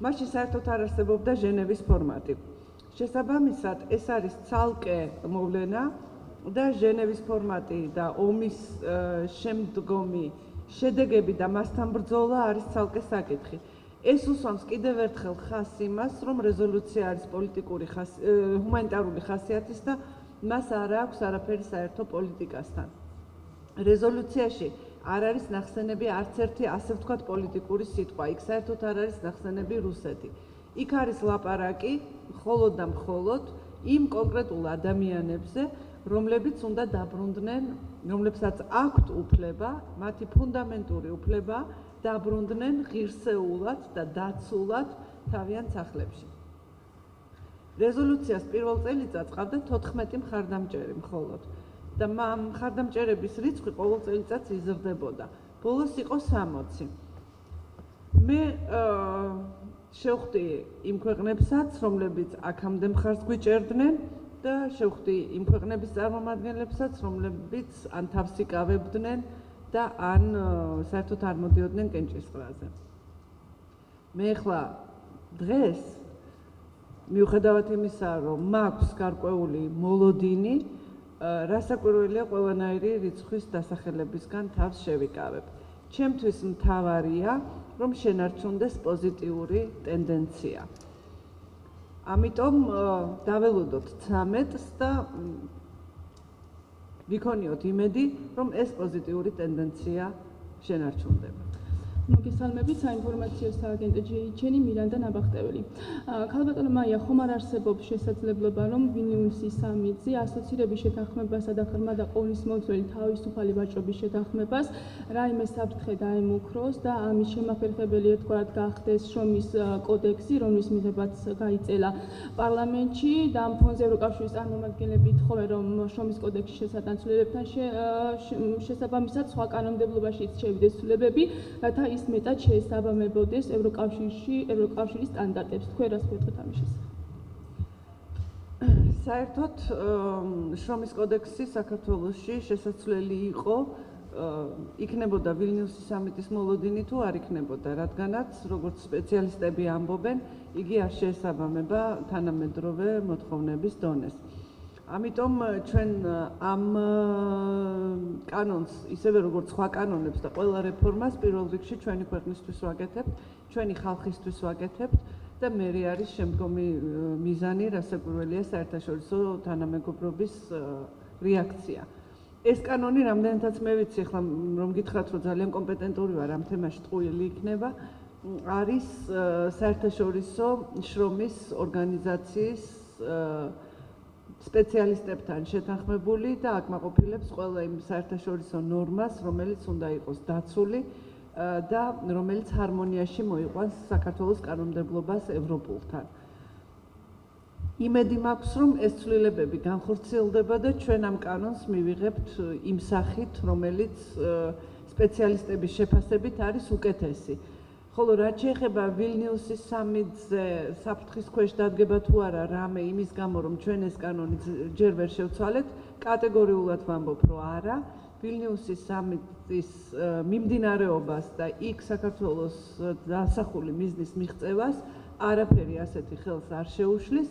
მაშინ საერთოდ არ არსებობდა ჟენევის ფორმატი. შესაბამისად, ეს არის ცალკე მოვლენა და ჟენევის ფორმატი და ომის შემდგომი შედეგები და მასთან ბრძოლა არის ცალკე საკითხი. ეს უსვამს კიდევ ერთხელ ხაზს იმას, რომ რეზოლუცია არის პოლიტიკური ჰუმანიტარული ხასიათის და მას არ აქვს არაფერი საერთო პოლიტიკასთან. რეზოლუციაში არ არის ნახსენები არც ერთი ასე ვთქვათ პოლიტიკური სიტყვა, იქ საერთოდ არ არის ნახსენები რუსეთი. იქ არის ლაპარაკი მხოლოდ და მხოლოდ იმ კონკრეტულ ადამიანებზე, რომლებიც უნდა დაბრუნდნენ, რომლებსაც აქვთ უფლება, მათი ფუნდამენტური უფლება დაბრუნდნენ ღირსეულად და დაცულად თავიანთ სახლებში. რეზოლუციას პირველ წელიწადს ყავდა 14 მხარდამჭერი მხოლოდ და მხარდამჭერების რიცხვი ყოველ წელიწადს იზრდებოდა. ბოლოს იყო 60. მე შევხვდი იმ ქვეყნებსაც, რომლებიც აქამდე მხარს გვიჭერდნენ და შევხვდი იმ ქვეყნების წარმომადგენლებსაც, რომლებიც ან თავს იკავებდნენ და ან საერთოდ არ მოდიოდნენ კენჭისყრაზე. მე ახლა დღეს მიუხედავად იმისა, რომ მაქვს გარკვეული მოლოდინი, რასაკვირველია ყველანაირი რიცხვის დასახელებისგან თავს შევიკავებ. ჩემთვის მთავარია, რომ შენარჩუნდეს პოზიტიური ტენდენცია. ამიტომ დაველოდოთ 13-ს და ვიქონიოთ იმედი, რომ ეს პოზიტიური ტენდენცია შენარჩუნდება. მოგესალმებით, საინფორმაციო სააგენტო ჯეიჩენი მირანდა ნაბახტეველი. ქალბატონო მაია, ხომ არ არსებობს შესაძლებლობა, რომ ვილნიუსის სამიტზე ასოცირების შეთანხმებასა და ღრმა და ყოვლისმომცველი თავისუფალი ვაჭრობის შეთანხმებას რაიმე საფრთხე დაემუქროს და ამის შემაფერხებელი ერთგვარად გახდეს შრომის კოდექსი, რომლის მიღებაც გაიწელა პარლამენტში და ამ ფონზე ევროკავშირის წარმომადგენლები ითხოვენ, რომ შრომის კოდექსის შესატანცვლებებთან შესაბამისად სხვა კანონმდებლობაშიც შევიდეს ცვლილებები, რათა ის მეტად შეესაბამებოდეს ევროკავშირის სტანდარტებს. თქვენ რას გვეტყვით ამის შესახებ? საერთოდ შრომის კოდექსი საქართველოში შესაძლებელი იყო იქნებოდა ვილნიუსის სამიტის მოლოდინი თუ არ იქნებოდა, რადგანაც როგორც სპეციალისტები ამბობენ, იგი არ შეესაბამება თანამედროვე მოთხოვნების დონეს. ამიტომ ჩვენ ამ კანონს, ისევე როგორც სხვა კანონებს და ყველა რეფორმას პირველ რიგში ჩვენი ქვეყნისთვის ვაკეთებთ, ჩვენი ხალხისთვის ვაკეთებთ და მერე არის შემდგომი მიზანი, რასაკვირველია საერთაშორისო თანამეგობრობის რეაქცია. ეს კანონი რამდენადაც მე ვიცი, ახლა რომ გითხრათ, რომ ძალიან კომპეტენტური ვარ ამ თემაში, ტყუილი იქნება, არის საერთაშორისო შრომის ორგანიზაციის სპეციალისტებთან შეთანხმებული და აკმაყოფილებს ყველა იმ საერთაშორისო ნორმას, რომელიც უნდა იყოს დაცული და რომელიც ჰარმონიაში მოიყვანს საქართველოს კანონმდებლობას ევროპულთან. იმედი მაქვს, რომ ეს ცვლილებები განხორციელდება და ჩვენ ამ კანონს მივიღებთ იმ სახით, რომელიც სპეციალისტების შეფასებით არის უკეთესი. ხოლო რაც შეეხება ვილნიუსის სამიტზე საფრთხის ქვეშ დადგება თუ არა რამე იმის გამო, რომ ჩვენ ეს კანონი ჯერ ვერ შევცვალეთ, კატეგორიულად ვამბობ, რომ არა. ვილნიუსის სამიტის მიმდინარეობას და იქ საქართველოს დასახული მიზნის მიღწევას არაფერი ასეთი ხელს არ შეუშლის.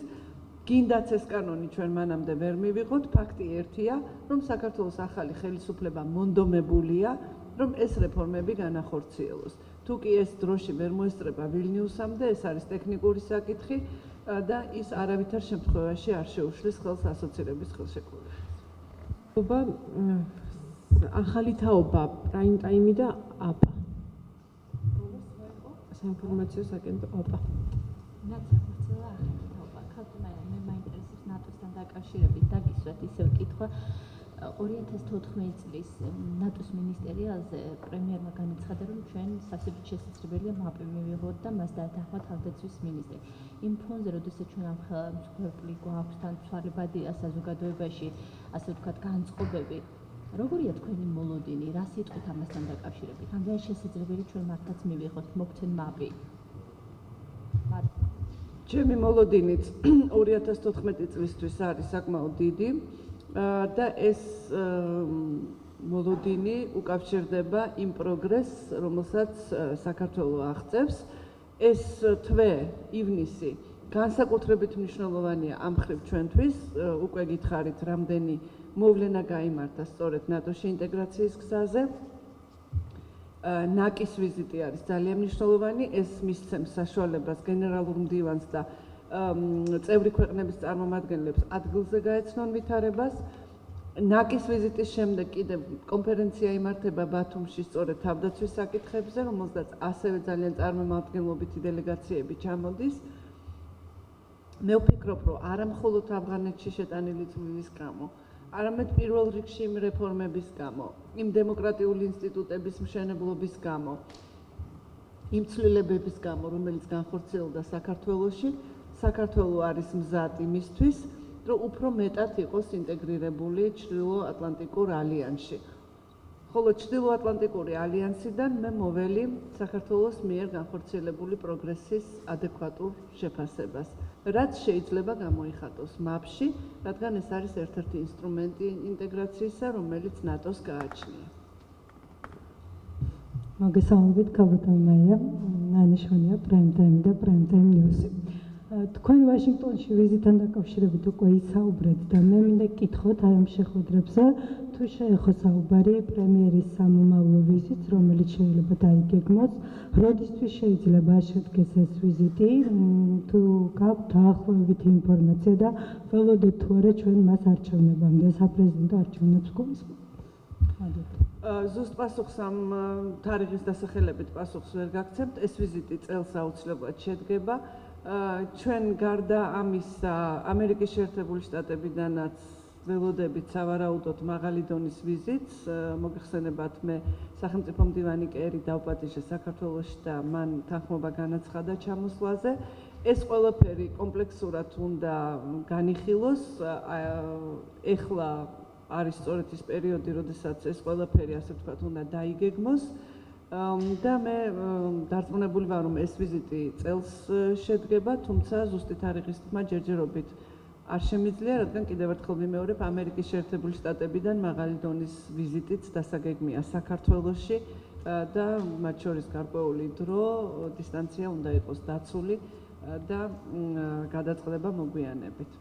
გინდაც ეს კანონი ჩვენ მანამდე ვერ მივიღოთ, ფაქტი ერთია, რომ საქართველოს ახალი ხელისუფლება მონდომებულია, რომ ეს რეფორმები განახორციელოს. თუ კი ეს დროში ვერ მოესწრება ვილნიუსამდე, ეს არის ტექნიკური საკითხი და ის არავითარ შემთხვევაში არ შეუშლის ხელს ასოცირების ხელშეკრულებას. ახალი თაობა, პრაიმ ტაიმი და აპა. საინფორმაციო საგენტო აპა. ნაცია ხორცელა ახალი თაობა. ქალთმაია მე მაინტერესებს ნატოსთან დაკავშირებით დაგისვათ ისევ კითხვა. 2014 წლის ნატოს მინისტერიალზე პრემიერმა განაცხადა, რომ ჩვენ სასწრაფოდ შესაძლებელია მაპი მივიღოთ და მას დაეთანხმათ თავდაცვის მინისტრი. იმ ფონზე, როდესაც ჩვენ ამ ხელმძღვანელი გვაქვს თან ცვალებადია საზოგადოებაში, ასე ვთქვათ, განწყობები. როგორია თქვენი მოლოდინი, რა სიტყვით ამასთან დაკავშირებით? რამდენად შესაძლებელი ჩვენ მართლაც მივიღოთ მოგცენ მაპი? ჩემი მოლოდინიც 2014 წლისთვის არის საკმაოდ დიდი და ეს მოლოდინი უკავშირდება იმ პროგრესს, რომელსაც საქართველო აღწევს. ეს თვე, ივნისი, განსაკუთრებით მნიშვნელოვანია ამ მხრივ ჩვენთვის, უკვე გითხარით, რამდენი მოვლენა გაიმართა სწორედ ნატოში ინტეგრაციის გზაზე. ნაკის ვიზიტი არის ძალიან მნიშვნელოვანი, ეს მისცემს საშუალებას გენერალურ მდივანს და წევრი ქვეყნების წარმომადგენლებს ადგილზე გაეცნონ ვითარებას. ნაკის ვიზიტის შემდეგ კიდევ კონფერენცია იმართება ბათუმში სწორედ თავდაცვის საკითხებზე, რომელზეც ასევე ძალიან წარმომადგენლობითი დელეგაციები ჩამოდის. მე ვფიქრობ, რომ არა მხოლოდ ავღანეთში შეტანილი წვლილის გამო, არამედ პირველ რიგში იმ რეფორმების გამო, იმ დემოკრატიული ინსტიტუტების მშენებლობის გამო, იმ ცვლილებების გამო, რომელიც განხორციელდა საქართველოში, საქართველო არის მზად იმისთვის, რომ უფრო მეტად იყოს ინტეგრირებული ჩრდილო-ატლანტიკურ ალიანსში. ხოლო ჩრდილო-ატლანტიკური ალიანსიდან მე მოველი საქართველოს მიერ განხორციელებული პროგრესის ადეკვატურ შეფასებას, რაც შეიძლება გამოიხატოს მაპში, რადგან ეს არის ერთ-ერთი ინსტრუმენტი ინტეგრაციისა, რომელიც ნატოს გააჩნია. მოგესალმებით, ქალბატონია, ნანიშვანია პრაიმ ტაიმი და პრაიმ ტაიმ ნიუსი. თქვენ ვაშინგტონში ვიზიტთან დაკავშირებით უკვე ისაუბრეთ და მე მინდა გკითხოთ აი ამ შეხვედრებზე, თუ შეეხო საუბარი პრემიერის სამომავლო ვიზიტს, რომელიც შეიძლება დაიგეგმოს, როდისთვის შეიძლება შედგეს ეს ვიზიტი, თუ გაქვთ დაახლოებითი ინფორმაცია და ველოდოთ თუ არა ჩვენ მას არჩევნებამდე, საპრეზიდენტო არჩევნებს გულისხმობთ. ზუსტ პასუხს ამ თარიღის დასახელებით პასუხს ვერ გაგცემთ, ეს ვიზიტი წელს აუცილებლად შედგება. ჩვენ გარდა ამისა ამერიკის შეერთებული შტატებიდანაც ველოდებით სავარაუდოდ მაღალი დონის ვიზიტს, მოგეხსენებათ მე სახელმწიფო მდივანი კერი დავპატიჟე საქართველოში და მან თანხმობა განაცხადა ჩამოსვლაზე. ეს ყველაფერი კომპლექსურად უნდა განიხილოს, ეხლა არის სწორედ ის პერიოდი, როდესაც ეს ყველაფერი ასე ვთქვათ უნდა დაიგეგმოს. და მე დარწმუნებული ვარ, რომ ეს ვიზიტი წელს შედგება, თუმცა ზუსტი თარიღის თქმა ჯერჯერობით არ შემიძლია, რადგან კიდევ ერთხელ ვიმეორებ, ამერიკის შეერთებული შტატებიდან მაღალი დონის ვიზიტიც დასაგეგმია საქართველოში და მათ შორის გარკვეული დრო, დისტანცია უნდა იყოს დაცული და გადაწყდება მოგვიანებით.